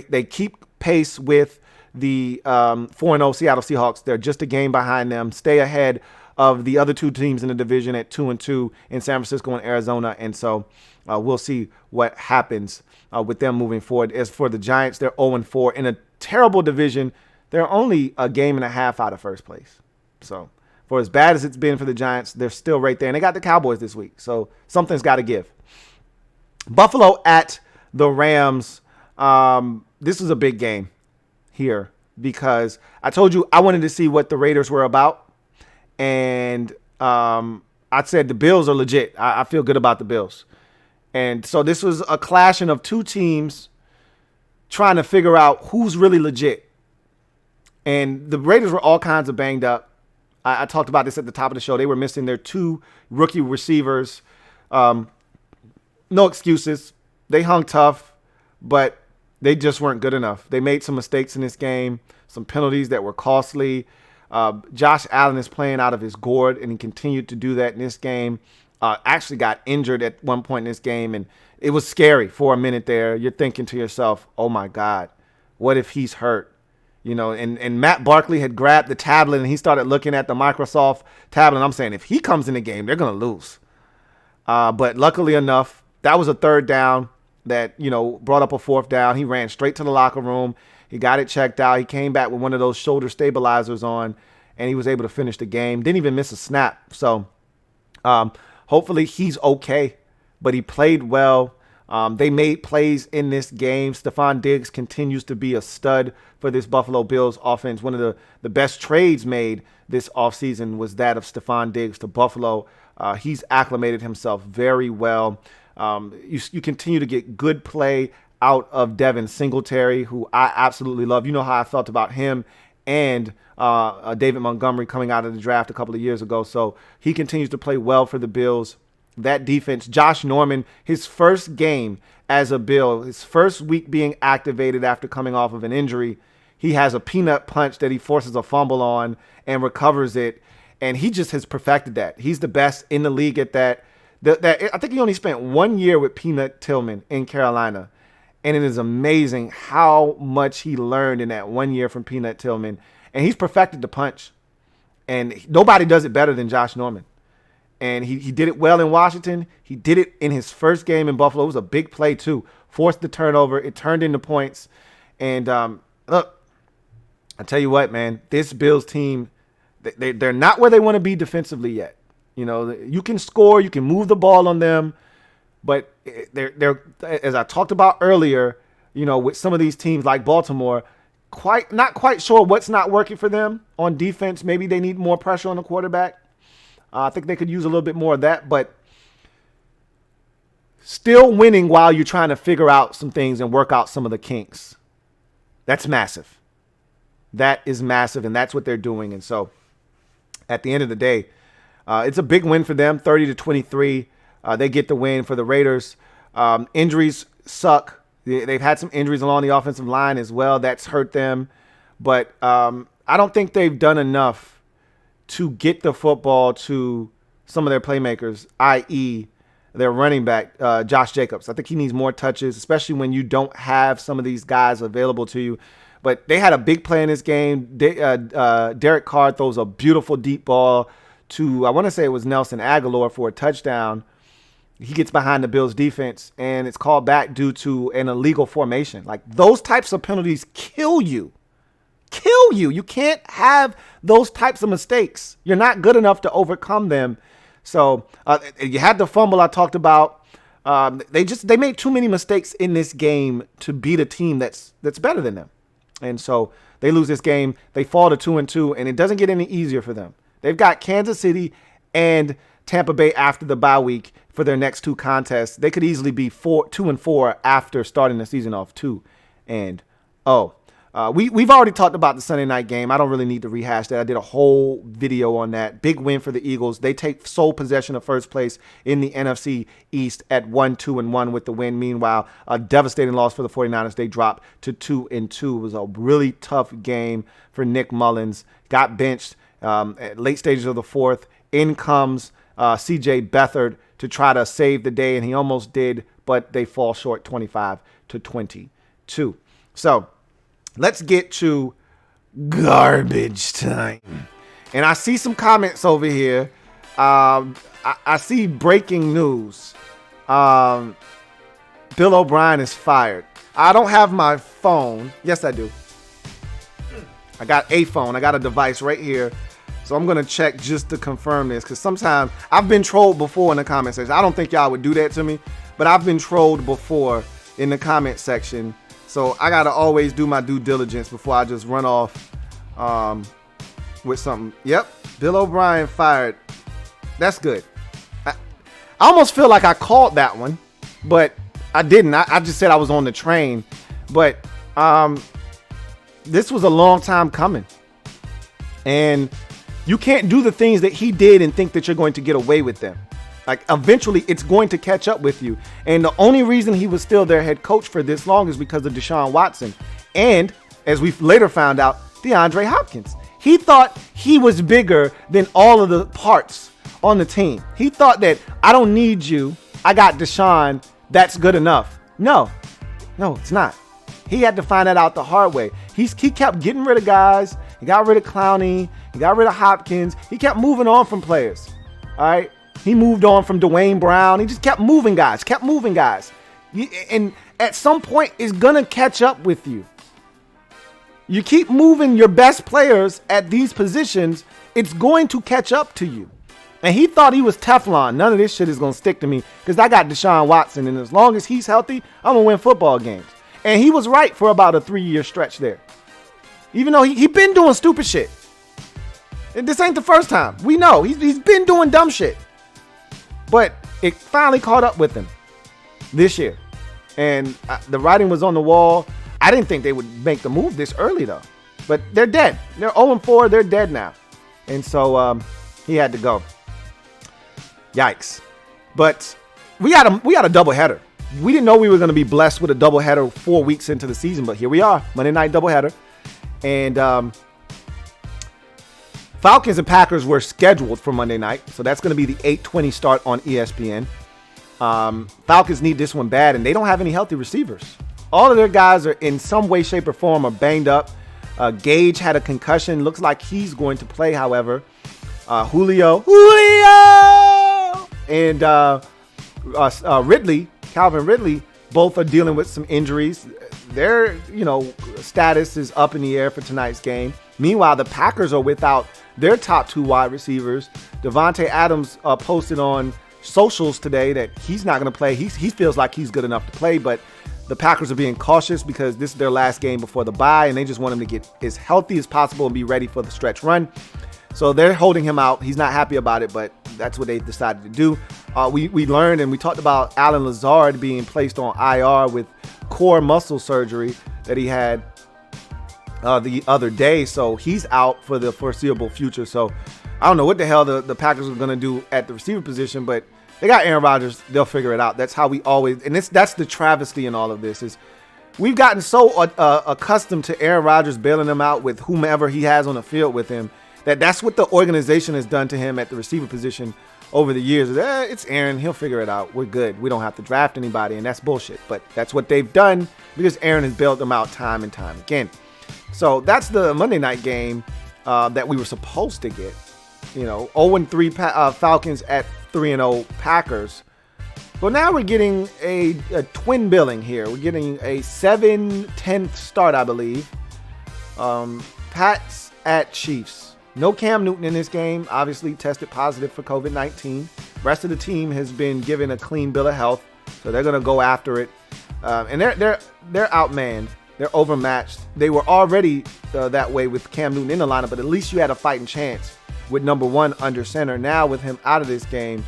They keep pace with the 4-0 Seattle Seahawks. They're just a game behind them. Stay ahead of the other two teams in the division at 2-2 in San Francisco and Arizona. And so we'll see what happens with them moving forward. As for the Giants, they're 0-4 in a terrible division. They're only a game and a half out of first place. So for as bad as it's been for the Giants, they're still right there. And they got the Cowboys this week. So something's got to give. Buffalo at the Rams. This is a big game here because I told you I wanted to see what the Raiders were about. And I said the Bills are legit. I feel good about the Bills. And so this was a clashing of two teams trying to figure out who's really legit. And the Raiders were all kinds of banged up. I talked about this at the top of the show. They were missing their two rookie receivers. No excuses. They hung tough, but they just weren't good enough. They made some mistakes in this game, some penalties that were costly. Josh Allen is playing out of his gourd, and he continued to do that in this game. Actually got injured at one point in this game, and it was scary for a minute there. You're thinking to yourself, oh, my God, what if he's hurt? You know, and Matt Barkley had grabbed the tablet, and he started looking at the Microsoft tablet. And I'm saying if he comes in the game, they're going to lose. But luckily enough, that was a third down that, you know, brought up a fourth down. He ran straight to the locker room. He got it checked out. He came back with one of those shoulder stabilizers on, and he was able to finish the game. Didn't even miss a snap. So hopefully he's okay, but he played well. They made plays in this game. Stephon Diggs continues to be a stud for this Buffalo Bills offense. One of the best trades made this offseason was that of Stephon Diggs to Buffalo. He's acclimated himself very well. You continue to get good play out of Devin Singletary, who I absolutely love. You know how I felt about him and David Montgomery coming out of the draft a couple of years ago. So he continues to play well for the Bills. That defense, Josh Norman, his first game as a Bill, his first week being activated after coming off of an injury, he has a peanut punch that he forces a fumble on and recovers it. And he just has perfected that. He's the best in the league at that. I think he only spent 1 year with Peanut Tillman in Carolina. And it is amazing how much he learned in that 1 year from Peanut Tillman. And he's perfected the punch. And nobody does it better than Josh Norman. And he did it well in Washington. He did it in his first game in Buffalo. It was a big play, too. Forced the turnover. It turned into points. And look, I tell you what, man, this Bills team, they're not where they want to be defensively yet. You know, you can score, you can move the ball on them, but they're as I talked about earlier, you know, with some of these teams like Baltimore, not quite sure what's not working for them on defense. Maybe they need more pressure on the quarterback. I think they could use a little bit more of that, but still winning while you're trying to figure out some things and work out some of the kinks. That's massive. That is massive, and that's what they're doing. And so at the end of the day, it's a big win for them, 30-23. They get the win. For the Raiders. Injuries suck. They've had some injuries along the offensive line as well. That's hurt them. But I don't think they've done enough to get the football to some of their playmakers, i.e., their running back, Josh Jacobs. I think he needs more touches, especially when you don't have some of these guys available to you. But they had a big play in this game. Derek Carr throws a beautiful deep ball to, I want to say it was Nelson Aguilar for a touchdown. He gets behind the Bills defense, and it's called back due to an illegal formation. Like, those types of penalties kill you. Kill you. You can't have those types of mistakes. You're not good enough to overcome them. So you had the fumble I talked about. They made too many mistakes in this game to beat a team that's better than them. And so they lose this game. They fall to 2-2, and it doesn't get any easier for them. They've got Kansas City and Tampa Bay after the bye week for their next two contests. They could easily be 2-4 after starting the season off 2-0. We've already talked about the Sunday night game. I don't really need to rehash that. I did a whole video on that. Big win for the Eagles. They take sole possession of first place in the NFC East at 1-2-1 with the win. Meanwhile, a devastating loss for the 49ers. They dropped to 2-2. It was a really tough game for Nick Mullins. Got benched at late stages of the fourth. In comes C.J. Beathard to try to save the day, and he almost did, but they fall short 25-22. So let's get to garbage time. And I see some comments over here. I see breaking news. Bill O'Brien is fired. I don't have my phone. Yes, I do. I got a phone. I got a device right here. So I'm going to check just to confirm this, because sometimes I've been trolled before in the comment section. I don't think y'all would do that to me, but I've been trolled before in the comment section. So I got to always do my due diligence before I just run off with something. Yep, Bill O'Brien fired. That's good. I almost feel like I called that one, but I didn't. I just said I was on the train. But this was a long time coming. And you can't do the things that he did and think that you're going to get away with them. Like, eventually, it's going to catch up with you. And the only reason he was still their head coach for this long is because of Deshaun Watson. And, as we later found out, DeAndre Hopkins. He thought he was bigger than all of the parts on the team. He thought that, I don't need you. I got Deshaun. That's good enough. No, it's not. He had to find that out the hard way. He kept getting rid of guys. He got rid of Clowney. He got rid of Hopkins. He kept moving on from players. All right. He moved on from Dwayne Brown. He just kept moving guys. And at some point, it's going to catch up with you. You keep moving your best players at these positions, it's going to catch up to you. And he thought he was Teflon. None of this shit is going to stick to me because I got Deshaun Watson. And as long as he's healthy, I'm going to win football games. And he was right for about a 3-year stretch there. Even though he been doing stupid shit. And this ain't the first time. We know. He's been doing dumb shit. But it finally caught up with him this year. And the writing was on the wall. I didn't think they would make the move this early, though. But they're dead. They're 0-4. They're dead now. And so he had to go. Yikes. But we got a doubleheader. We didn't know we were going to be blessed with a doubleheader 4 weeks into the season. But here we are. Monday night doubleheader. And Falcons and Packers were scheduled for Monday night. So that's going to be the 8:20 start on ESPN. Falcons need this one bad, and they don't have any healthy receivers. All of their guys are in some way, shape, or form are banged up. Gage had a concussion. Looks like he's going to play, however. Julio, and Calvin Ridley, both are dealing with some injuries. their, status is up in the air for tonight's game. Meanwhile, the Packers are without their top 2 wide receivers. Devontae Adams posted on socials today that he's not going to play. He feels like he's good enough to play, but the Packers are being cautious because this is their last game before the bye, and they just want him to get as healthy as possible and be ready for the stretch run. So they're holding him out. He's not happy about it, but that's what they decided to do. We learned and we talked about Allen Lazard being placed on IR with core muscle surgery that he had the other day. So he's out for the foreseeable future. So I don't know what the hell the Packers are going to do at the receiver position, but they got Aaron Rodgers. They'll figure it out. That's how we always, and that's the travesty in all of this is we've gotten so accustomed to Aaron Rodgers bailing them out with whomever he has on the field with him that's what the organization has done to him at the receiver position over the years. It's Aaron. He'll figure it out. We're good. We don't have to draft anybody, and that's bullshit. But that's what they've done because Aaron has bailed them out time and time again. So that's the Monday night game that we were supposed to get. 0-3 Falcons at 3-0 Packers. But now we're getting a twin billing here. We're getting a 7-10th start, I believe. Pats at Chiefs. No Cam Newton in this game. Obviously tested positive for COVID-19. Rest of the team has been given a clean bill of health, so they're going to go after it. And they're outmanned. They're overmatched. They were already that way with Cam Newton in the lineup, but at least you had a fighting chance with number 1 under center. Now with him out of this game,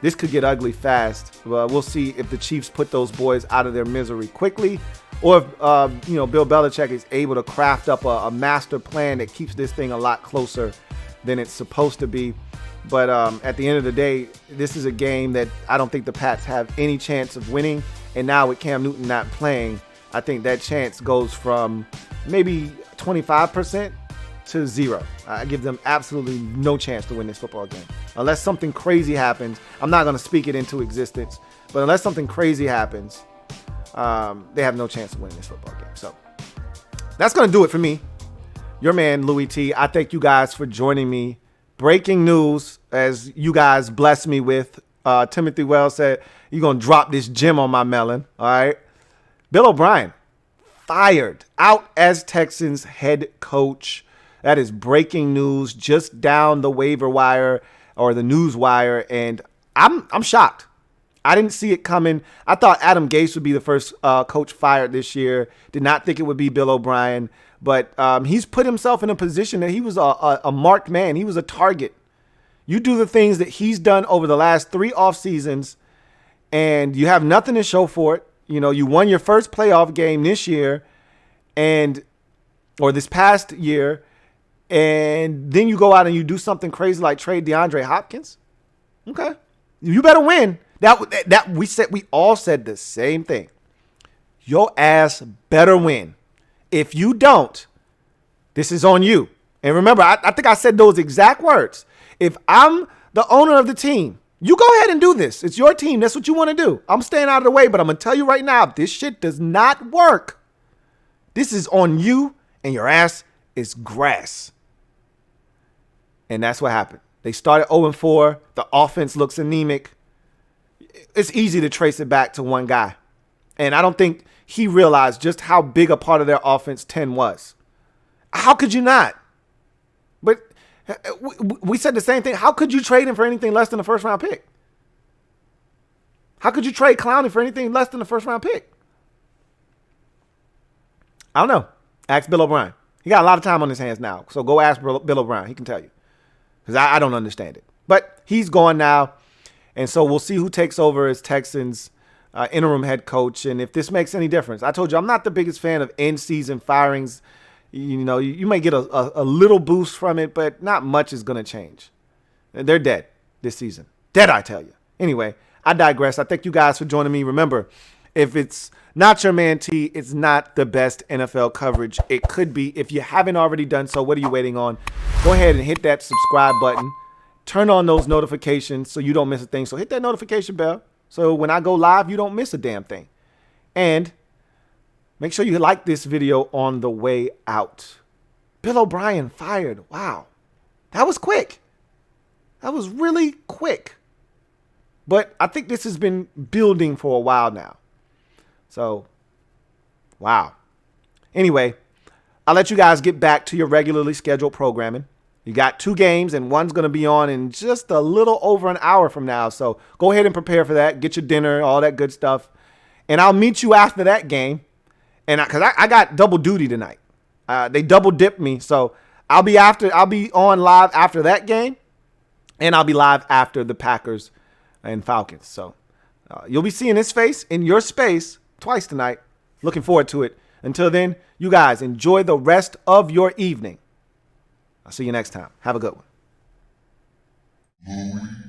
this could get ugly fast. We'll see if the Chiefs put those boys out of their misery quickly, or if Bill Belichick is able to craft up a master plan that keeps this thing a lot closer than it's supposed to be. But at the end of the day, this is a game that I don't think the Pats have any chance of winning. And now with Cam Newton not playing, I think that chance goes from maybe 25% to 0. I give them absolutely no chance to win this football game. Unless something crazy happens, I'm not going to speak it into existence, but unless something crazy happens, they have no chance of winning this football game. So that's going to do it for me. Your man, Louie T. I thank you guys for joining me. Breaking news, as you guys blessed me with. Timothy Wells said, you're going to drop this gem on my melon. All right. Bill O'Brien fired, out as Texans head coach. That is breaking news just down the waiver wire or the news wire. And I'm shocked. I didn't see it coming. I thought Adam Gase would be the first coach fired this year. Did not think it would be Bill O'Brien. But he's put himself in a position that he was a marked man. He was a target. You do the things that he's done over the last 3 off seasons, and you have nothing to show for it. You won your first playoff game this year or this past year, and then you go out and you do something crazy like trade DeAndre Hopkins. Okay. You better win. That we all said the same thing. Your ass better win. If you don't, this is on you. And remember, I think I said those exact words. If I'm the owner of the team, you go ahead and do this. It's your team. That's what you want to do. I'm staying out of the way, but I'm going to tell you right now, this shit does not work. This is on you, and your ass is grass. And that's what happened. They started 0-4. The offense looks anemic. It's easy to trace it back to one guy. And I don't think he realized just how big a part of their offense 10 was. How could you not? But we said the same thing. How could you trade him for anything less than a first-round pick? How could you trade Clowney for anything less than a first-round pick? I don't know. Ask Bill O'Brien. He got a lot of time on his hands now. So go ask Bill O'Brien. He can tell you. Because I don't understand it. But he's gone now. And so we'll see who takes over as Texans interim head coach. And if this makes any difference. I told you, I'm not the biggest fan of in-season firings. You may get a little boost from it, but not much is going to change. They're dead this season. Dead, I tell you. Anyway, I digress. I thank you guys for joining me. Remember, if it's not your man T, it's not the best NFL coverage. It could be. If you haven't already done so, what are you waiting on? Go ahead and hit that subscribe button. Turn on those notifications so you don't miss a thing. So hit that notification bell so when I go live, you don't miss a damn thing. And make sure you like this video on the way out. Bill O'Brien fired. Wow. That was quick. That was really quick. But I think this has been building for a while now. So, wow. Anyway, I'll let you guys get back to your regularly scheduled programming. You got 2 games, and one's going to be on in just a little over an hour from now. So go ahead and prepare for that. Get your dinner, all that good stuff. And I'll meet you after that game. And because I got double duty tonight. They double dipped me. So I'll be on live after that game. And I'll be live after the Packers and Falcons. So you'll be seeing this face in your space twice tonight. Looking forward to it. Until then, you guys enjoy the rest of your evening. I'll see you next time. Have a good one.